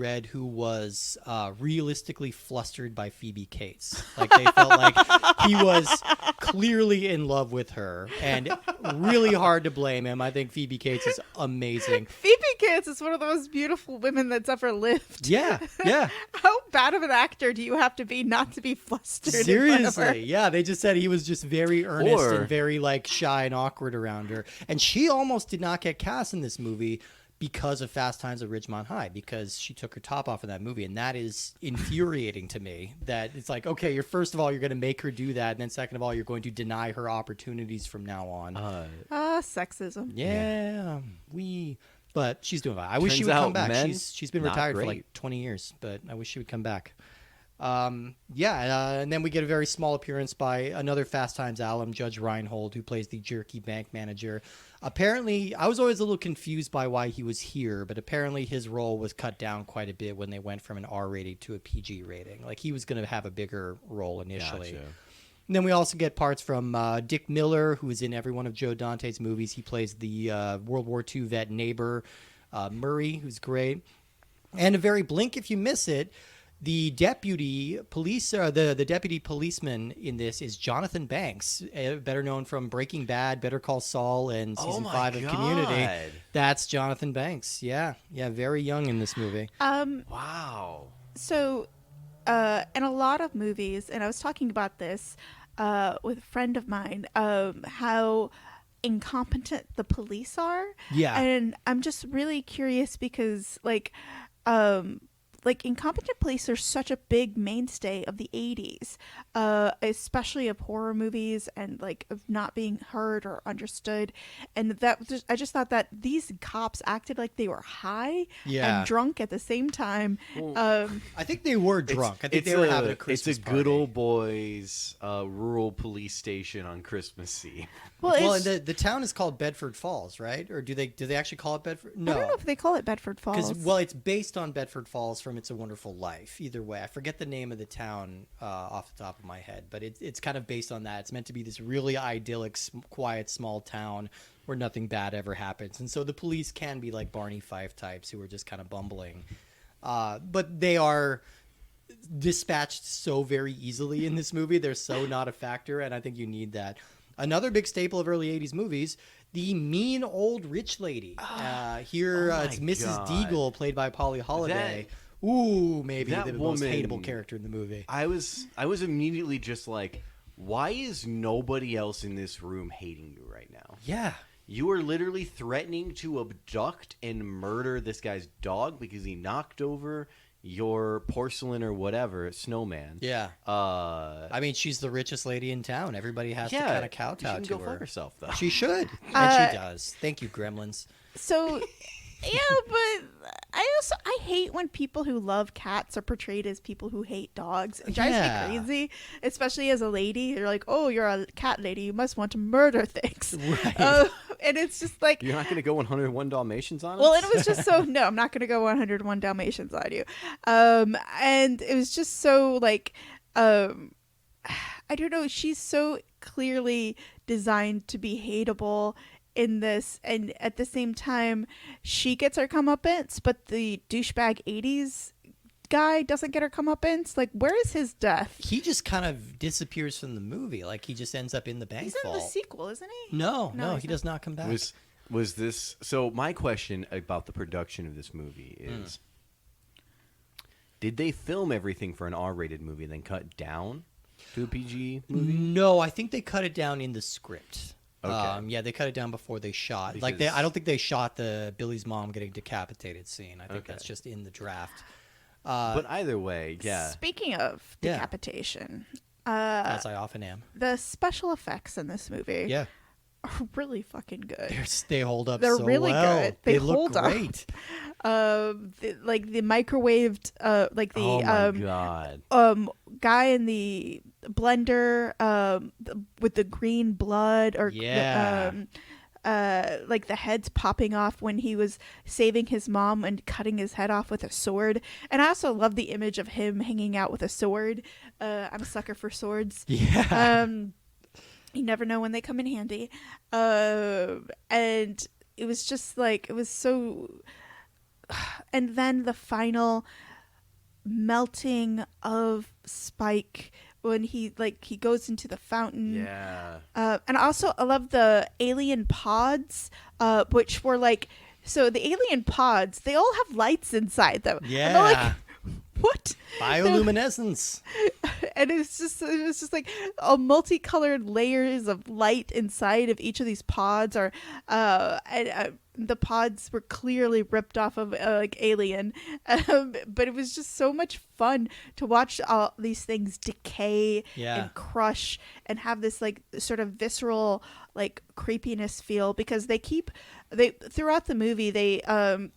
Speaker 2: was realistically flustered by Phoebe Cates. Like, they felt like he was clearly in love with her, and really hard to blame him. I think Phoebe Cates is amazing.
Speaker 4: Phoebe Cates is one of the most beautiful women that's ever lived.
Speaker 2: Yeah, yeah.
Speaker 4: How bad of an actor do you have to be not to be flustered? in front of her?
Speaker 2: Seriously, yeah. They just said he was just very earnest
Speaker 3: Or-
Speaker 2: and very like shy and awkward around her, and she almost did not get cast in this movie because of Fast Times at Ridgemont High, because she took her top off in that movie, and that is infuriating to me. That it's like, okay, first of all, you're going to make her do that, and then second of all, you're going to deny her opportunities from now on.
Speaker 4: Sexism.
Speaker 2: Yeah, but she's doing fine. I wish she
Speaker 3: Turns
Speaker 2: would come
Speaker 3: out
Speaker 2: back.
Speaker 3: men,
Speaker 2: She's been
Speaker 3: not
Speaker 2: retired for
Speaker 3: great.
Speaker 2: like 20 years, but I wish she would come back. And then we get a very small appearance by another Fast Times alum, Judge Reinhold, who plays the jerky bank manager. Apparently, I was always a little confused by why he was here, but apparently his role was cut down quite a bit when they went from an R rating to a PG rating. Like, he was going to have a bigger role initially.
Speaker 3: Gotcha.
Speaker 2: And then we also get parts from Dick Miller, who is in every one of Joe Dante's movies. He plays the World War II vet neighbor, Murray, who's great. And a very blink if you miss it, the deputy policeman in this is Jonathan Banks, better known from Breaking Bad, Better Call Saul, and season 5 of Community. That's Jonathan Banks. Yeah, very young in this movie.
Speaker 3: Wow.
Speaker 4: So, in a lot of movies, and I was talking about this with a friend of mine, how incompetent the police are.
Speaker 2: Yeah.
Speaker 4: And I'm just really curious because, like incompetent police are such a big mainstay of the 80s, especially of horror movies and like of not being heard or understood. And I just thought that these cops acted like they were high and drunk at the same time.
Speaker 2: I think they were drunk. I think they were having a Christmas
Speaker 3: It's a
Speaker 2: party.
Speaker 3: good old boys rural police station on Christmas Eve.
Speaker 2: Well, and the town is called Bedford Falls, right? Or do they actually call it Bedford? No.
Speaker 4: I don't know if they call it Bedford Falls.
Speaker 2: Because, it's based on Bedford Falls from It's a Wonderful Life. Either way, I forget the name of the town off the top of my head, but it's kind of based on that. It's meant to be this really idyllic, quiet, small town where nothing bad ever happens. And so the police can be like Barney Fife types who are just kind of bumbling. But they are dispatched so very easily in this movie. They're so not a factor, and I think you need that. Another big staple of early 80s movies, the mean old rich lady. It's Mrs. Deagle, played by Polly Holliday. Maybe the most hateable character in the movie.
Speaker 3: I was immediately just like, why is nobody else in this room hating you right now?
Speaker 2: Yeah.
Speaker 3: You are literally threatening to abduct and murder this guy's dog because he knocked over your porcelain or whatever snowman.
Speaker 2: Yeah. I mean, she's the richest lady in town. Everybody has to kind of kowtow to
Speaker 3: go
Speaker 2: her.
Speaker 3: fuck herself, though.
Speaker 2: She should, and she does. Thank you, Gremlins.
Speaker 4: So, yeah, but I hate when people who love cats are portrayed as people who hate dogs. It drives me crazy, especially as a lady. You're like, oh, you're a cat lady. You must want to murder things.
Speaker 2: Right.
Speaker 4: And it's just like...
Speaker 3: You're not going to go 101 Dalmatians on it?
Speaker 4: Well, it was just so... No, I'm not going to go 101 Dalmatians on you. And it was just so, like... I don't know. She's so clearly designed to be hateable in this, and at the same time she gets her comeuppance, but the douchebag 80s guy doesn't get her comeuppance. Like, where is his death?
Speaker 2: He just kind of disappears from the movie. Like, he just ends up in the bank
Speaker 4: He's in
Speaker 2: vault.
Speaker 4: the sequel, isn't he?
Speaker 2: No,
Speaker 4: he's
Speaker 2: he does not come back.
Speaker 3: Was this... So my question about the production of this movie is, did they film everything for an R-rated movie and then cut down to a PG movie?
Speaker 2: No, I think they cut it down in the script.
Speaker 3: Okay.
Speaker 2: They cut it down before they shot.
Speaker 3: Because...
Speaker 2: I don't think they shot the Billy's mom getting decapitated scene. I think that's just in the draft.
Speaker 3: But either way, yeah.
Speaker 4: Speaking of decapitation,
Speaker 2: as I often am,
Speaker 4: the special effects in this movie are really fucking good.
Speaker 2: They hold up.
Speaker 4: They're
Speaker 2: so
Speaker 4: really
Speaker 2: well.
Speaker 4: good. They
Speaker 2: look
Speaker 4: hold up.
Speaker 2: great.
Speaker 4: The microwaved,
Speaker 3: Oh my god.
Speaker 4: Guy in the blender, with the green blood, or like the heads popping off when he was saving his mom and cutting his head off with a sword. And I also love the image of him hanging out with a sword. I'm a sucker for swords.
Speaker 2: Yeah.
Speaker 4: You never know when they come in handy. And it was just like, it was so... And then the final melting of Spike when he goes into the fountain.
Speaker 3: Yeah.
Speaker 4: And also I love the alien pods, which were like... So the alien pods, they all have lights inside them.
Speaker 2: Yeah.
Speaker 4: And they're like, what?
Speaker 2: Bioluminescence.
Speaker 4: And it was just like a multicolored layers of light inside of each of these pods, or the pods were clearly ripped off of like Alien, but it was just so much fun to watch all these things decay and crush and have this like sort of visceral like creepiness feel, because they throughout the movie they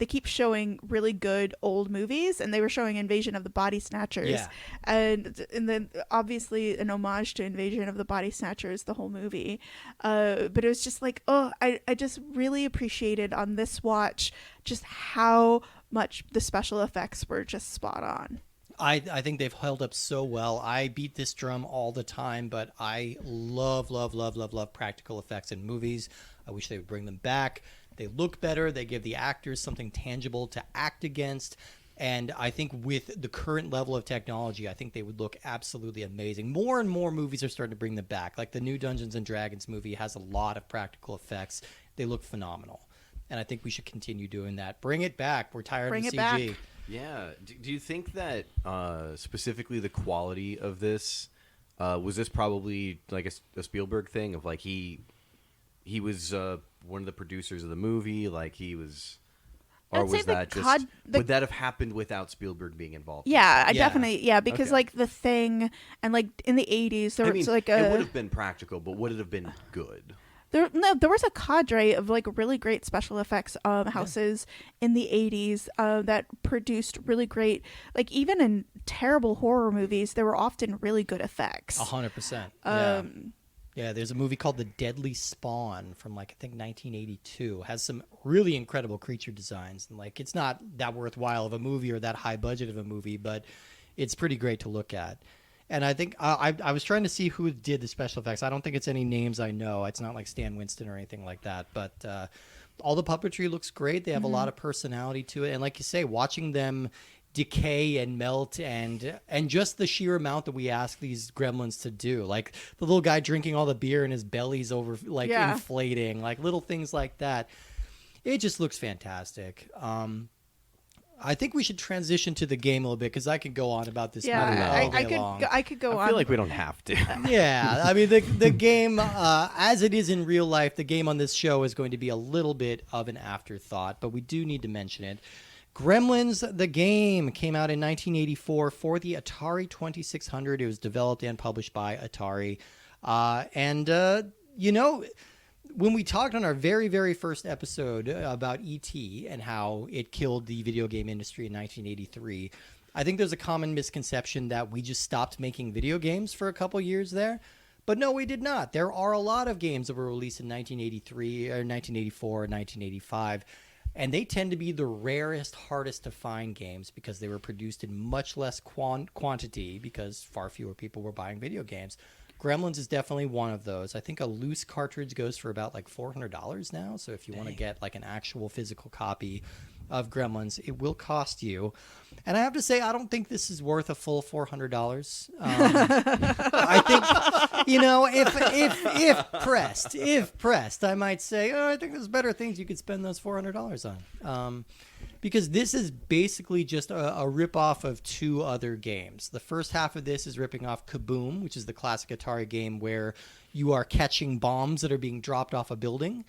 Speaker 4: keep showing really good old movies, and they were showing Invasion of the Body Snatchers, and then obviously an homage to Invasion of the Body Snatchers, the whole movie, but it was just like, I just really appreciated on this watch just how much the special effects were just spot on.
Speaker 2: I think they've held up so well. I beat this drum all the time, but I love, love, love, love, love practical effects in movies. I wish they would bring them back. They look better. They give the actors something tangible to act against. And I think with the current level of technology, I think they would look absolutely amazing. More and more movies are starting to bring them back. Like the new Dungeons and Dragons movie has a lot of practical effects. They look phenomenal. And I think we should continue doing that. Bring it back. We're tired
Speaker 4: Bring
Speaker 2: of
Speaker 4: it
Speaker 2: CG.
Speaker 4: back.
Speaker 3: Yeah. Do you think that specifically the quality of this was this probably like a Spielberg thing of like he was one of the producers of the movie, like he was, or
Speaker 4: I'd say
Speaker 3: was
Speaker 4: the
Speaker 3: that just
Speaker 4: cod- the-
Speaker 3: would that have happened without Spielberg being involved?
Speaker 4: Yeah, I
Speaker 2: Yeah.
Speaker 4: definitely, yeah, because
Speaker 3: Okay.
Speaker 4: like The Thing and like in the 80s there
Speaker 3: I
Speaker 4: was
Speaker 3: mean,
Speaker 4: like
Speaker 3: it would
Speaker 4: a
Speaker 3: have been practical, but would it have been good?
Speaker 4: there was a cadre of like really great special effects houses in the 80s that produced really great, like even in terrible horror movies there were often really good effects.
Speaker 2: 100%. Yeah. Yeah, there's a movie called The Deadly Spawn from like I think 1982. Has some really incredible creature designs, and like it's not that worthwhile of a movie or that high budget of a movie, but it's pretty great to look at. And I think I was trying to see who did the special effects. I don't think it's any names I know. It's not like Stan Winston or anything like that. But all the puppetry looks great. They have a lot of personality to it, and like you say, watching them decay and melt and just the sheer amount that we ask these gremlins to do, like the little guy drinking all the beer and his belly's over like
Speaker 4: Yeah.
Speaker 2: inflating, like little things like that. It just looks fantastic. I think we should transition to the game a little bit because I could go on about this movie
Speaker 4: Yeah,
Speaker 2: all day long.
Speaker 4: I could go
Speaker 3: I
Speaker 4: on.
Speaker 3: feel like we don't have to.
Speaker 2: Yeah, I mean the game, as it is in real life, the game on this show is going to be a little bit of an afterthought, but we do need to mention it. Gremlins, the game, came out in 1984 for the Atari 2600. It was developed and published by Atari. You know, when we talked on our very, very first episode about E.T. and how it killed the video game industry in 1983, I think there's a common misconception that we just stopped making video games for a couple years there. But no, we did not. There are a lot of games that were released in 1983 or 1984 or 1985. And they tend to be the rarest, hardest to find games because they were produced in much less quantity because far fewer people were buying video games. Gremlins is definitely one of those. I think a loose cartridge goes for about like $400 now. So if you want to get like an actual physical copy of Gremlins, it will cost you. And I have to say, I don't think this is worth a full $400. I think, you know, if pressed, I might say, oh, I think there's better things you could spend those $400 on. Because this is basically just a rip-off of two other games. The first half of this is ripping off Kaboom, which is the classic Atari game where you are catching bombs that are being dropped off a building.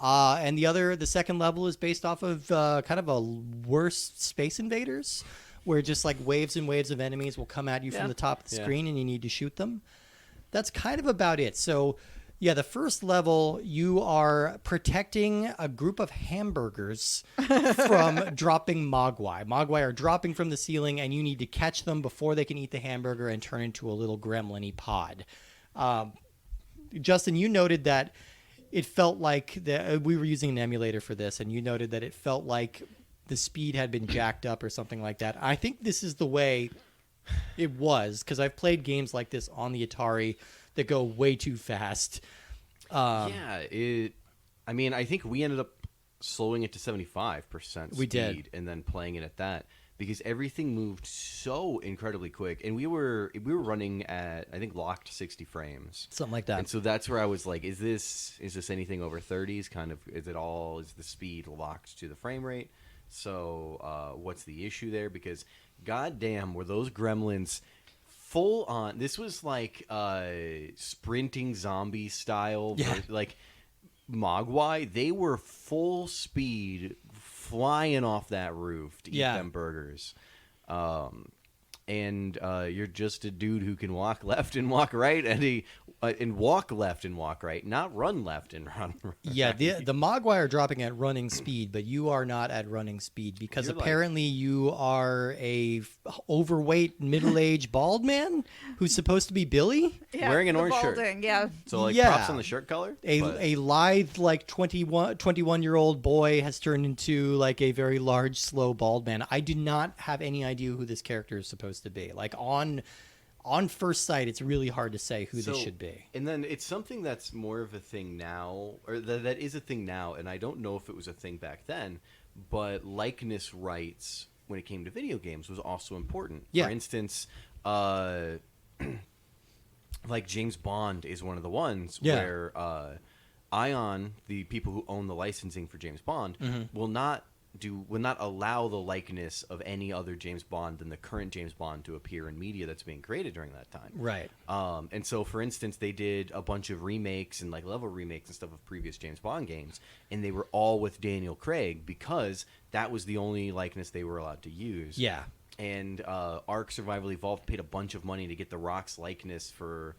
Speaker 2: And the second level is based off of kind of a worse Space Invaders, where just like waves and waves of enemies will come at you from the top of the screen and you need to shoot them. That's kind of about it. So, yeah, the first level, you are protecting a group of hamburgers from dropping mogwai. Mogwai are dropping from the ceiling, and you need to catch them before they can eat the hamburger and turn into a little gremlin-y pod. Justin, you noted that it felt like we were using an emulator for this, and you noted that it felt like the speed had been jacked up or something like that. I think this is the way it was, because I've played games like this on the Atari that go way too fast.
Speaker 3: I mean, I think we ended up slowing it to 75% speed.
Speaker 2: We did.
Speaker 3: And then playing it at that because everything moved so incredibly quick. And we were running at, I think, locked 60 frames.
Speaker 2: Something like that.
Speaker 3: And so that's where I was like, is this anything over 30s? Kind of, is the speed locked to the frame rate? So what's the issue there? Because goddamn, were those gremlins full on. This was like sprinting zombie style.
Speaker 2: Yeah.
Speaker 3: Like Mogwai, they were full speed flying off that roof to eat them burgers. And you're just a dude who can walk left and walk right, and walk left and walk right, not run left and run right.
Speaker 2: Yeah, the Mogwai are dropping at running speed, but you are not at running speed because
Speaker 3: You're
Speaker 2: apparently you are a overweight, middle-aged bald man who's supposed to be Billy.
Speaker 4: Yeah,
Speaker 3: Wearing an
Speaker 4: the
Speaker 3: orange shirt.
Speaker 4: balding, yeah.
Speaker 3: So like
Speaker 2: Yeah.
Speaker 3: props on the shirt color.
Speaker 2: A lithe, like 21-year-old boy has turned into like a very large, slow, bald man. I do not have any idea who this character is supposed supposed to be. Like on first sight, it's really hard to say who this should be.
Speaker 3: And then it's something that's more of a thing now, or that is a thing now, and I don't know if it was a thing back then, but likeness rights when it came to video games was also important.
Speaker 2: Yeah.
Speaker 3: For instance, like James Bond is one of the ones where Ion, the people who own the licensing for James Bond, will not allow the likeness of any other James Bond than the current James Bond to appear in media that's being created during that time.
Speaker 2: Right.
Speaker 3: And so, for instance, they did a bunch of remakes and like level remakes and stuff of previous James Bond games, and they were all with Daniel Craig because that was the only likeness they were allowed to use.
Speaker 2: Yeah.
Speaker 3: And Ark Survival Evolved paid a bunch of money to get The Rock's likeness for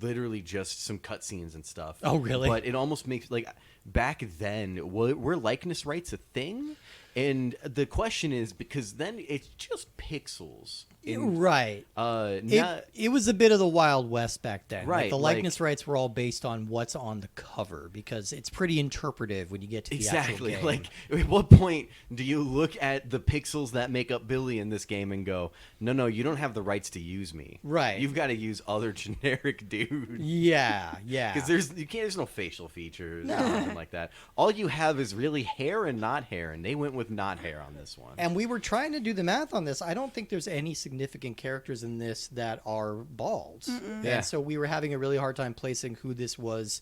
Speaker 3: literally just some cutscenes and stuff.
Speaker 2: Oh, really?
Speaker 3: But it almost makes, like, back then, were likeness rights a thing? And the question is, because then it's just pixels.
Speaker 2: Right. It was a bit of the Wild West back then.
Speaker 3: Right.
Speaker 2: Like the likeness rights were all based on what's on the cover because it's pretty interpretive when you get to the actual game.
Speaker 3: Like, at what point do you look at the pixels that make up Billy in this game and go, no, you don't have the rights to use me.
Speaker 2: Right.
Speaker 3: You've got to use other generic dudes.
Speaker 2: Yeah.
Speaker 3: Because there's no facial features or anything like that. All you have is really hair and not hair, and they went with not hair on this one.
Speaker 2: And we were trying to do the math on this. I don't think there's any significant characters in this that are bald.
Speaker 3: Yeah.
Speaker 2: And so we were having a really hard time placing who this was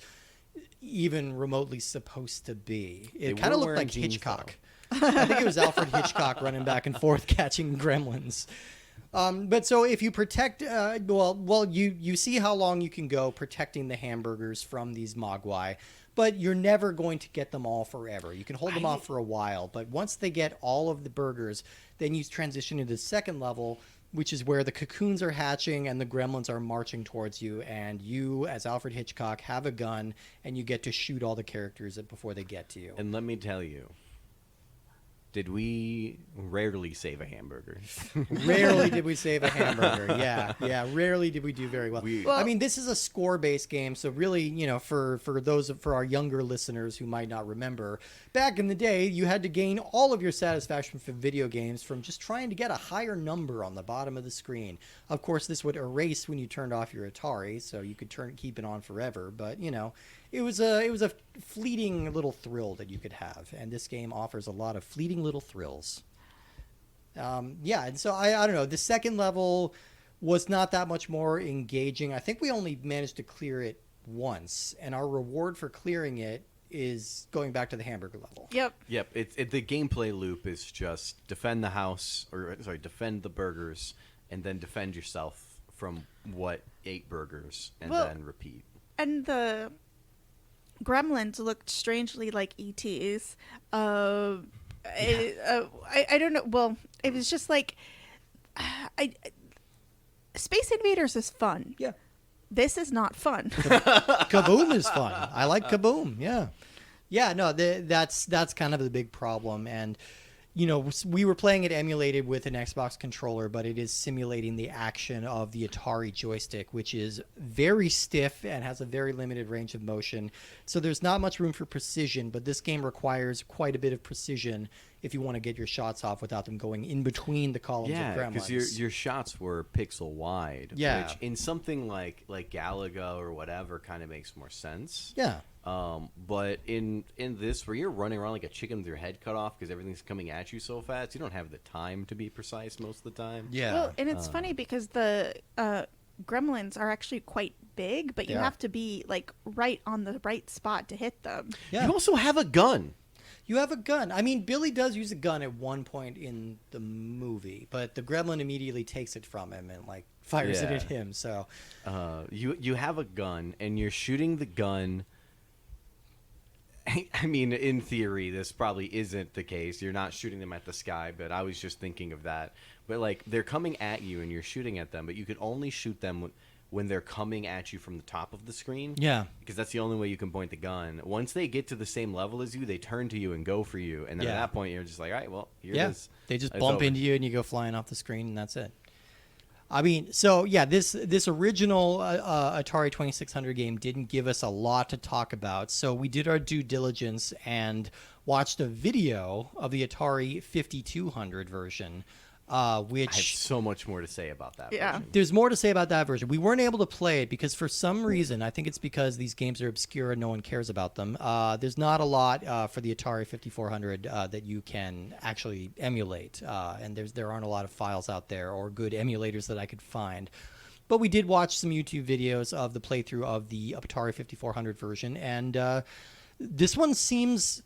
Speaker 2: even remotely supposed to be. It kind of looked like Hitchcock. I think it was Alfred Hitchcock running back and forth catching gremlins. But so if you protect, you see how long you can go protecting the hamburgers from these mogwai, but you're never going to get them all forever. You can hold them off for a while, but once they get all of the burgers, then you transition into the second level, which is where the cocoons are hatching and the gremlins are marching towards you, and you, as Alfred Hitchcock, have a gun, and you get to shoot all the characters before they get to you.
Speaker 3: And let me tell you, did we rarely save a hamburger?
Speaker 2: Rarely did we save a hamburger. Yeah. Rarely did we do very well.
Speaker 4: Well,
Speaker 2: I mean, this is a score-based game, so really, for our younger listeners who might not remember, back in the day, you had to gain all of your satisfaction from video games from just trying to get a higher number on the bottom of the screen. Of course, this would erase when you turned off your Atari, so you could keep it on forever. But it was a fleeting little thrill that you could have, and this game offers a lot of fleeting little thrills. And so I don't know. The second level was not that much more engaging. I think we only managed to clear it once, and our reward for clearing it is going back to the hamburger level.
Speaker 4: Yep.
Speaker 3: The gameplay loop is just defend the house, defend the burgers, and then defend yourself from what 8 burgers, and then repeat.
Speaker 4: And the Gremlins looked strangely like ETs. I don't know. Well, it was just like Space Invaders is fun.
Speaker 2: Yeah.
Speaker 4: This is not fun.
Speaker 2: Kaboom is fun. I like Kaboom. Yeah. No, that's kind of the big problem. And we were playing it emulated with an Xbox controller, but it is simulating the action of the Atari joystick, which is very stiff and has a very limited range of motion. So there's not much room for precision, but this game requires quite a bit of precision if you want to get your shots off without them going in between the columns of Gremlins.
Speaker 3: Yeah, because your shots were pixel wide, which in something like Galaga or whatever kind of makes more sense.
Speaker 2: Yeah.
Speaker 3: But in this, where you're running around like a chicken with your head cut off because everything's coming at you so fast, you don't have the time to be precise most of the time.
Speaker 2: Yeah.
Speaker 4: Well, and it's funny because the Gremlins are actually quite big, but you have to be like right on the right spot to hit them.
Speaker 2: Yeah.
Speaker 3: You also have a gun.
Speaker 2: You have a gun. I mean, Billy does use a gun at one point in the movie, but the gremlin immediately takes it from him and fires it at him. So
Speaker 3: you have a gun and you're shooting the gun. I mean, in theory, this probably isn't the case. You're not shooting them at the sky, but I was just thinking of that. But they're coming at you and you're shooting at them, but you can only shoot them when they're coming at you from the top of the screen.
Speaker 2: Yeah.
Speaker 3: Because that's the only way you can point the gun. Once they get to the same level as you, they turn to you and go for you. And then at that point, you're just like, all right, well, here it is.
Speaker 2: They just
Speaker 3: It's
Speaker 2: bump
Speaker 3: over.
Speaker 2: into you and you go flying off the screen, and that's it. I mean, so yeah, this original Atari 2600 game didn't give us a lot to talk about. So we did our due diligence and watched a video of the Atari 5200 version. which
Speaker 3: I have so much more to say about that version.
Speaker 2: there's more to say about that version. We weren't able to play it because for some reason, I think it's because these games are obscure and no one cares about them. There's not a lot for the Atari 5400 that you can actually emulate, and there aren't a lot of files out there or good emulators that I could find. But we did watch some YouTube videos of the playthrough of the Atari 5400 version, and this one seems...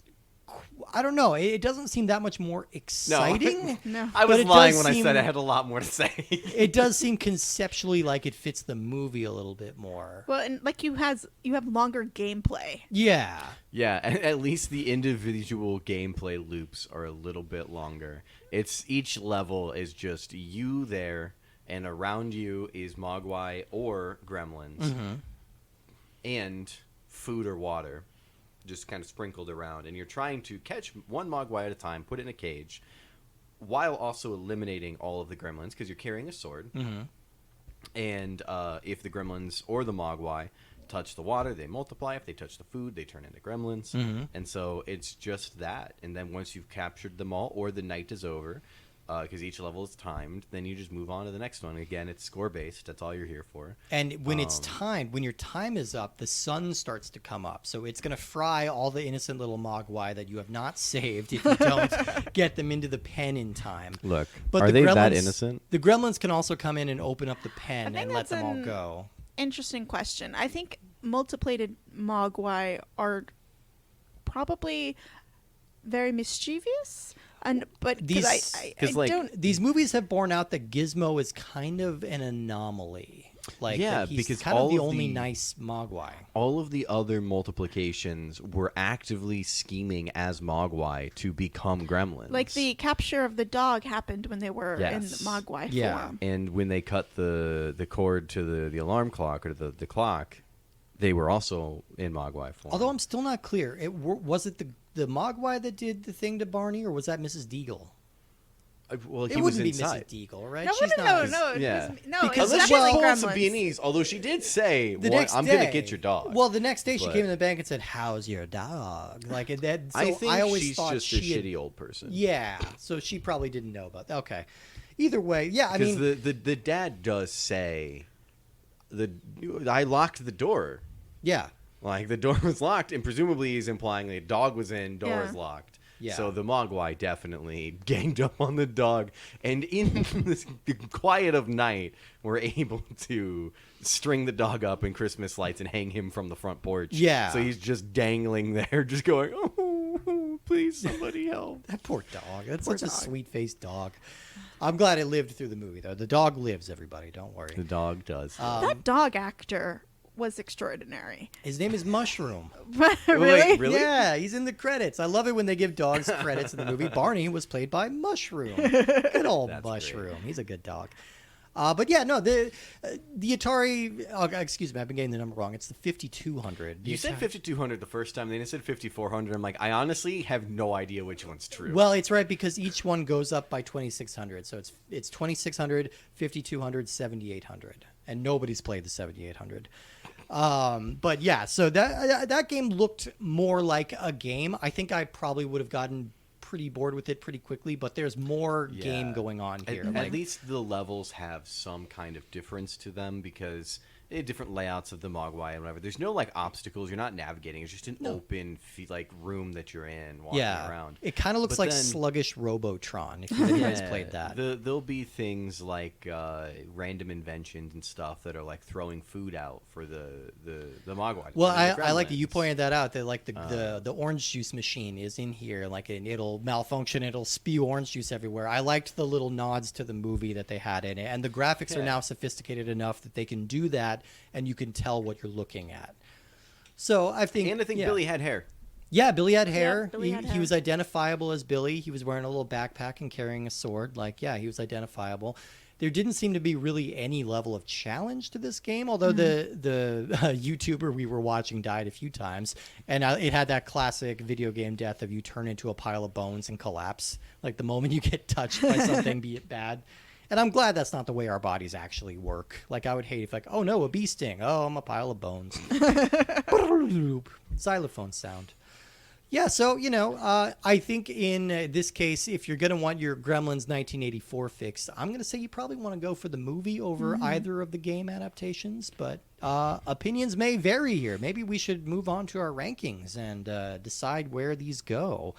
Speaker 2: I don't know. It doesn't seem that much more exciting.
Speaker 4: No.
Speaker 3: I
Speaker 2: but
Speaker 3: was
Speaker 2: it
Speaker 3: lying
Speaker 2: does
Speaker 3: when I
Speaker 2: seem-
Speaker 3: said I had a lot more to say.
Speaker 2: It does seem conceptually like it fits the movie a little bit more.
Speaker 4: Well, and like you have longer gameplay.
Speaker 2: Yeah.
Speaker 3: Yeah, at least the individual gameplay loops are a little bit longer. It's each level is just you there, and around you is Mogwai or Gremlins, and food or water, just kind of sprinkled around. And you're trying to catch one Mogwai at a time, put it in a cage, while also eliminating all of the Gremlins because you're carrying a sword. And if the Gremlins or the Mogwai touch the water, they multiply. If they touch the food, they turn into Gremlins. And so it's just that. And then once you've captured them all, or the night is over, because each level is timed, then you just move on to the next one. Again, it's score-based. That's all you're here for.
Speaker 2: And when it's timed, when your time is up, the sun starts to come up. So it's going to fry all the innocent little Mogwai that you have not saved if you don't get them into the pen in time.
Speaker 3: Look,
Speaker 2: But
Speaker 3: are
Speaker 2: the
Speaker 3: they that
Speaker 2: Gremlins-
Speaker 3: innocent?
Speaker 2: The Gremlins can also come in and open up the pen
Speaker 4: think
Speaker 2: and let
Speaker 4: that's
Speaker 2: them all
Speaker 4: an-
Speaker 2: go.
Speaker 4: Interesting question. I think multiplated Mogwai are probably very mischievous, but
Speaker 2: These-
Speaker 4: I
Speaker 3: 'cause, like,
Speaker 4: don't.
Speaker 2: These movies have borne out that Gizmo is kind of an anomaly. Like,
Speaker 3: Yeah,
Speaker 2: that he's
Speaker 3: because
Speaker 2: kind of
Speaker 3: all
Speaker 2: the
Speaker 3: of
Speaker 2: only
Speaker 3: the-
Speaker 2: nice Mogwai.
Speaker 3: All of the other multiplications were actively scheming as Mogwai to become Gremlins.
Speaker 4: Like the capture of the dog happened when they were in
Speaker 3: Yes.
Speaker 4: Mogwai
Speaker 2: Yeah.
Speaker 4: form.
Speaker 3: And when they cut the cord to the alarm clock or the clock, they were also in Mogwai form.
Speaker 2: Although I'm still not clear. Was it the Mogwai that did the thing to Barney, or was that Mrs. Deagle?
Speaker 3: well, he
Speaker 2: It
Speaker 3: was
Speaker 2: wouldn't
Speaker 3: inside.
Speaker 2: be Mrs. Deagle, right?
Speaker 4: No,
Speaker 2: She's
Speaker 4: no,
Speaker 2: not.
Speaker 4: no.
Speaker 3: Yeah.
Speaker 4: No,
Speaker 2: Because
Speaker 4: it's
Speaker 3: Unless she's
Speaker 4: definitely
Speaker 3: pulling some
Speaker 4: Gremlins.
Speaker 3: Viennese, although she did say,
Speaker 2: The next
Speaker 3: I'm
Speaker 2: day,
Speaker 3: going to get your dog.
Speaker 2: Well, the next day she
Speaker 3: But-
Speaker 2: came in the bank and said, "How's your dog?" Like that. So
Speaker 3: I think
Speaker 2: always
Speaker 3: she's
Speaker 2: thought
Speaker 3: just
Speaker 2: she
Speaker 3: a
Speaker 2: had-
Speaker 3: shitty old person.
Speaker 2: Yeah, so she probably didn't know about that. Okay. Either way, yeah. I
Speaker 3: Because
Speaker 2: mean,
Speaker 3: the dad does say, I locked the door.
Speaker 2: yeah,
Speaker 3: Like, the door was locked, and presumably he's implying the dog was in, door is
Speaker 4: Yeah.
Speaker 3: locked.
Speaker 2: Yeah.
Speaker 3: So the Mogwai definitely ganged up on the dog, and in the quiet of night, were able to string the dog up in Christmas lights and hang him from the front porch.
Speaker 2: Yeah.
Speaker 3: So he's just dangling there, just going, oh, please, somebody help.
Speaker 2: that poor dog. That's
Speaker 4: Poor
Speaker 2: such a
Speaker 4: dog.
Speaker 2: sweet-faced dog. I'm glad it lived through the movie, though. The dog lives, everybody. Don't worry.
Speaker 3: The dog does.
Speaker 4: That dog actor was extraordinary.
Speaker 2: His name is Mushroom.
Speaker 4: Really?
Speaker 3: Really?
Speaker 2: Yeah, he's in the credits. I love it when they give dogs credits in the movie. Barney was played by Mushroom. Good old
Speaker 3: That's
Speaker 2: Mushroom.
Speaker 3: great.
Speaker 2: He's a good dog. But yeah, no, the Atari. Oh, excuse me, I've been getting the number wrong. It's the 5200. The
Speaker 3: You said
Speaker 2: Atari-
Speaker 3: 5200 the first time, then you said 5400. I'm like, I honestly have no idea which one's true.
Speaker 2: Well, it's right because each one goes up by 2600. So it's 2600, 5200, 7800, and nobody's played the 7800. But yeah, so that game looked more like a game. I think I probably would have gotten pretty bored with it pretty quickly, but there's more game going on here.
Speaker 3: At least the levels have some kind of difference to them because they have different layouts of the Mogwai and whatever. There's no like obstacles. You're not navigating. It's just an open like room that you're in walking around.
Speaker 2: It kind of looks
Speaker 3: But
Speaker 2: like
Speaker 3: then-
Speaker 2: sluggish Robotron. If you guys
Speaker 3: Yeah,
Speaker 2: played that.
Speaker 3: There'll be things like random inventions and stuff that are like throwing food out for the Mogwai.
Speaker 2: Well,
Speaker 3: the
Speaker 2: I like that you
Speaker 3: Gremlins.
Speaker 2: pointed that out. That like the orange juice machine is in here, like, and it'll malfunction. It'll spew orange juice everywhere. I liked the little nods to the movie that they had in it, and the graphics are
Speaker 3: Yeah.
Speaker 2: now sophisticated enough that they can do that, and you can tell what you're looking at. So I think,
Speaker 3: And I think
Speaker 2: yeah.
Speaker 3: Billy had hair.
Speaker 2: Yeah, Billy had hair.
Speaker 4: Billy had
Speaker 2: He
Speaker 4: hair.
Speaker 2: was identifiable as Billy. He was wearing a little backpack and carrying a sword. Like, yeah, he was identifiable. There didn't seem to be really any level of challenge to this game, although the YouTuber we were watching died a few times, and it had that classic video game death of you turn into a pile of bones and collapse, like the moment you get touched by something, be it bad. And I'm glad that's not the way our bodies actually work. Like, I would hate if, like, oh no, a bee sting. Oh, I'm a pile of bones. Xylophone sound. Yeah, so, I think in this case, if you're going to want your Gremlins 1984 fix, I'm going to say you probably want to go for the movie over either of the game adaptations, but opinions may vary here. Maybe we should move on to our rankings and decide where these go.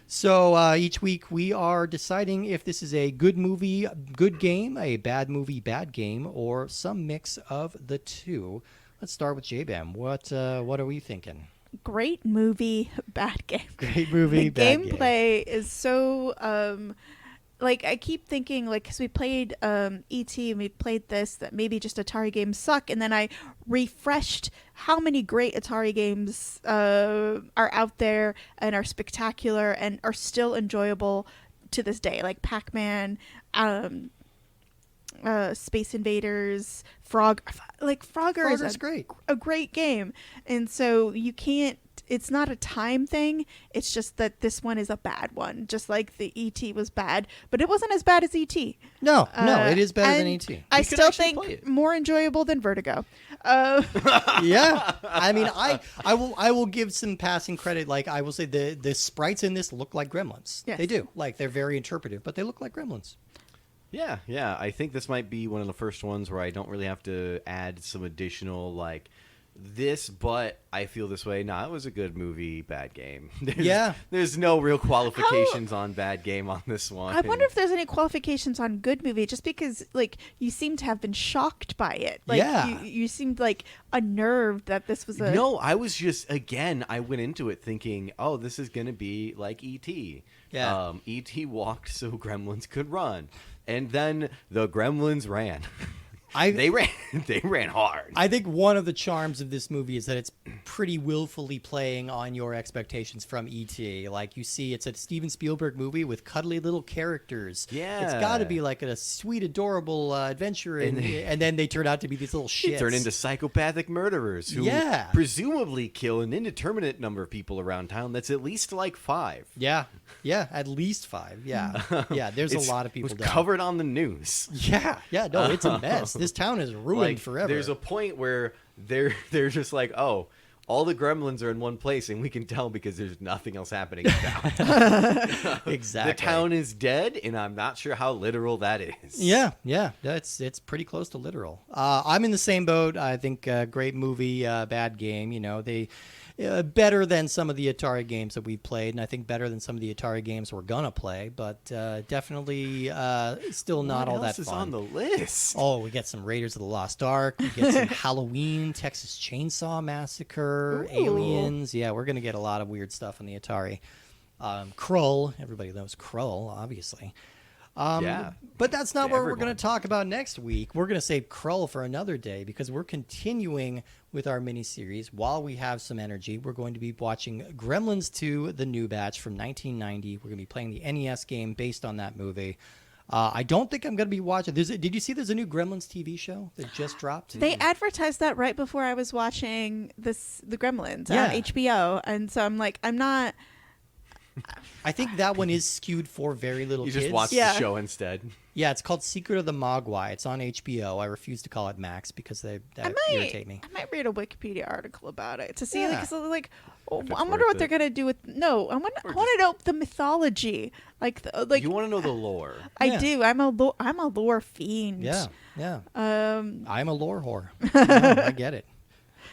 Speaker 2: So each week we are deciding if this is a good movie, good game, a bad movie, bad game, or some mix of the two. Let's start with J-Bam. What are we thinking?
Speaker 4: Great movie, bad game.
Speaker 2: Great movie,
Speaker 4: The
Speaker 2: bad game.
Speaker 4: gameplay is so I keep thinking, because we played E.T. and we played this, that maybe just Atari games suck, and then I refreshed how many great Atari games are out there and are spectacular and are still enjoyable to this day, like Pac-Man, Space Invaders, Frogger is
Speaker 2: great.
Speaker 4: a great game. And so it's not a time thing. It's just that this one is a bad one, just like the E.T. was bad, but it wasn't as bad as E.T.
Speaker 2: No, it is better than
Speaker 4: and
Speaker 2: E.T.
Speaker 4: I
Speaker 3: We could
Speaker 4: still
Speaker 3: actually play
Speaker 4: think
Speaker 3: it.
Speaker 4: more enjoyable than Vertigo.
Speaker 2: Yeah, I mean, I will give some passing credit. Like, I will say the sprites in this look like Gremlins.
Speaker 4: Yes.
Speaker 2: They do. Like, they're very interpretive, but they look like Gremlins.
Speaker 3: Yeah. I think this might be one of the first ones where I don't really have to add some additional, this, but I feel this way. Nah, it was a good movie, bad game. There's no real qualifications on bad game on this one.
Speaker 4: I wonder if there's any qualifications on good movie, just because you seem to have been shocked by it. You seemed unnerved that this was a
Speaker 3: No, I was just, again, I went into it thinking, oh, this is going to be like E.T.
Speaker 2: Yeah.
Speaker 3: E.T. walked so Gremlins could run. And then the Gremlins ran. They ran hard.
Speaker 2: I think one of the charms of this movie is that it's pretty willfully playing on your expectations from E.T. Like, you see, it's a Steven Spielberg movie with cuddly little characters.
Speaker 3: Yeah.
Speaker 2: It's got to be like a sweet, adorable adventure, and then they turn out to be these little shits.
Speaker 3: They turn into psychopathic murderers who presumably kill an indeterminate number of people around town. That's at least 5.
Speaker 2: Yeah, at least 5. Yeah, there's a lot of people
Speaker 3: It was
Speaker 2: down.
Speaker 3: covered on the news.
Speaker 2: Yeah, no, it's a mess. This town is ruined forever.
Speaker 3: There's a point where they're just like, oh, all the Gremlins are in one place, and we can tell because there's nothing else happening in town.
Speaker 2: Exactly.
Speaker 3: The town is dead, and I'm not sure how literal that is.
Speaker 2: Yeah, it's pretty close to literal. I'm in the same boat. I think great movie, bad game. They better than some of the Atari games that we've played, and I think better than some of the Atari games we're gonna play. But definitely still not all that
Speaker 3: else is
Speaker 2: fun.
Speaker 3: on the list?
Speaker 2: Oh, we get some Raiders of the Lost Ark. We get some Halloween, Texas Chainsaw Massacre, Aliens. Yeah, we're gonna get a lot of weird stuff on the Atari. Krull. Everybody knows Krull, obviously. But that's not what we're going to talk about next week. We're going to save Krull for another day because we're continuing with our miniseries. While we have some energy, we're going to be watching Gremlins 2, the new batch from 1990. We're going to be playing the NES game based on that movie. I don't think I'm going to be watching. Did you see there's a new Gremlins TV show that just dropped?
Speaker 4: They advertised that right before I was watching the Gremlins on HBO, and so I'm not.
Speaker 2: I think that one is skewed for very little kids.
Speaker 3: You just watch the show instead.
Speaker 2: Yeah, it's called Secret of the Mogwai. It's on HBO. I refuse to call it Max because that irritate me.
Speaker 4: I might read a Wikipedia article about it to see,
Speaker 2: Yeah.
Speaker 4: I wonder what they're gonna do with. No, I want to know the mythology.
Speaker 3: You want to know the lore.
Speaker 4: I do. I'm a lore fiend.
Speaker 2: Yeah. I'm a lore whore. No, I get it.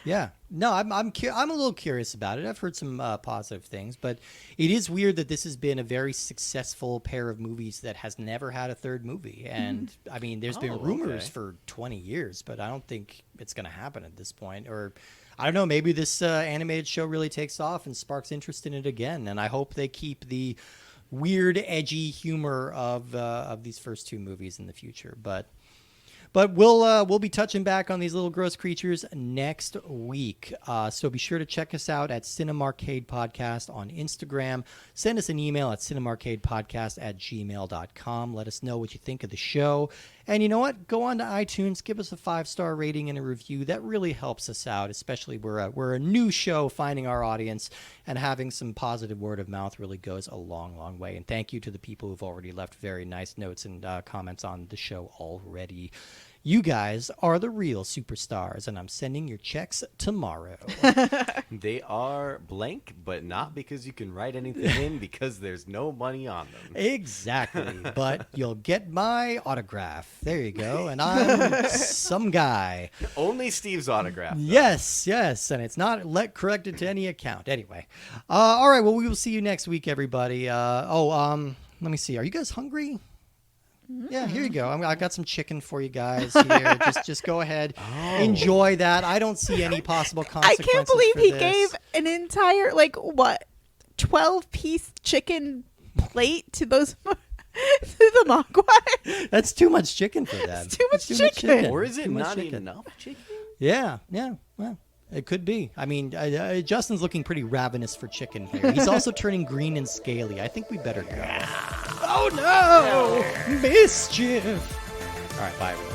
Speaker 2: Yeah. No, I'm a little curious about it. I've heard some positive things, but it is weird that this has been a very successful pair of movies that has never had a third movie. And I mean, there's been rumors for 20 years, but I don't think it's going to happen at this point. Or I don't know, maybe this animated show really takes off and sparks interest in it again. And I hope they keep the weird, edgy humor of these first two movies in the future. But we'll be touching back on these little gross creatures next week. So be sure to check us out at Cinemarcade Podcast on Instagram. Send us an email at cinemarcadepodcast@gmail.com. Let us know what you think of the show. And you know what? Go on to iTunes, give us a 5-star rating and a review. That really helps us out, especially we're a new show finding our audience, and having some positive word of mouth really goes a long, long way. And thank you to the people who've already left very nice notes and comments on the show already. You guys are the real superstars, and I'm sending your checks tomorrow.
Speaker 3: They are blank, but not because you can write anything in, because there's no money on them.
Speaker 2: Exactly. But you'll get my autograph. There you go. And I'm some guy.
Speaker 3: Only Steve's autograph. Though.
Speaker 2: Yes, and it's not corrected to any account. Anyway. All right, well, we will see you next week, everybody. Let me see. Are you guys hungry? Yeah, here you go. I got some chicken for you guys here. just go ahead, enjoy that. I don't see any possible
Speaker 4: I
Speaker 2: consequences.
Speaker 4: can't believe
Speaker 2: for
Speaker 4: he
Speaker 2: this.
Speaker 4: gave an entire 12-piece chicken plate to those to the Mogwai.
Speaker 2: That's too much chicken for them.
Speaker 4: It's too much chicken.
Speaker 3: Or is it
Speaker 2: Too much
Speaker 3: not
Speaker 2: chicken.
Speaker 3: enough chicken?
Speaker 2: Yeah. Well, it could be. I mean, Justin's looking pretty ravenous for chicken here. He's also turning green and scaly. I think we better go. Oh no! Mischief! All right, bye, everybody.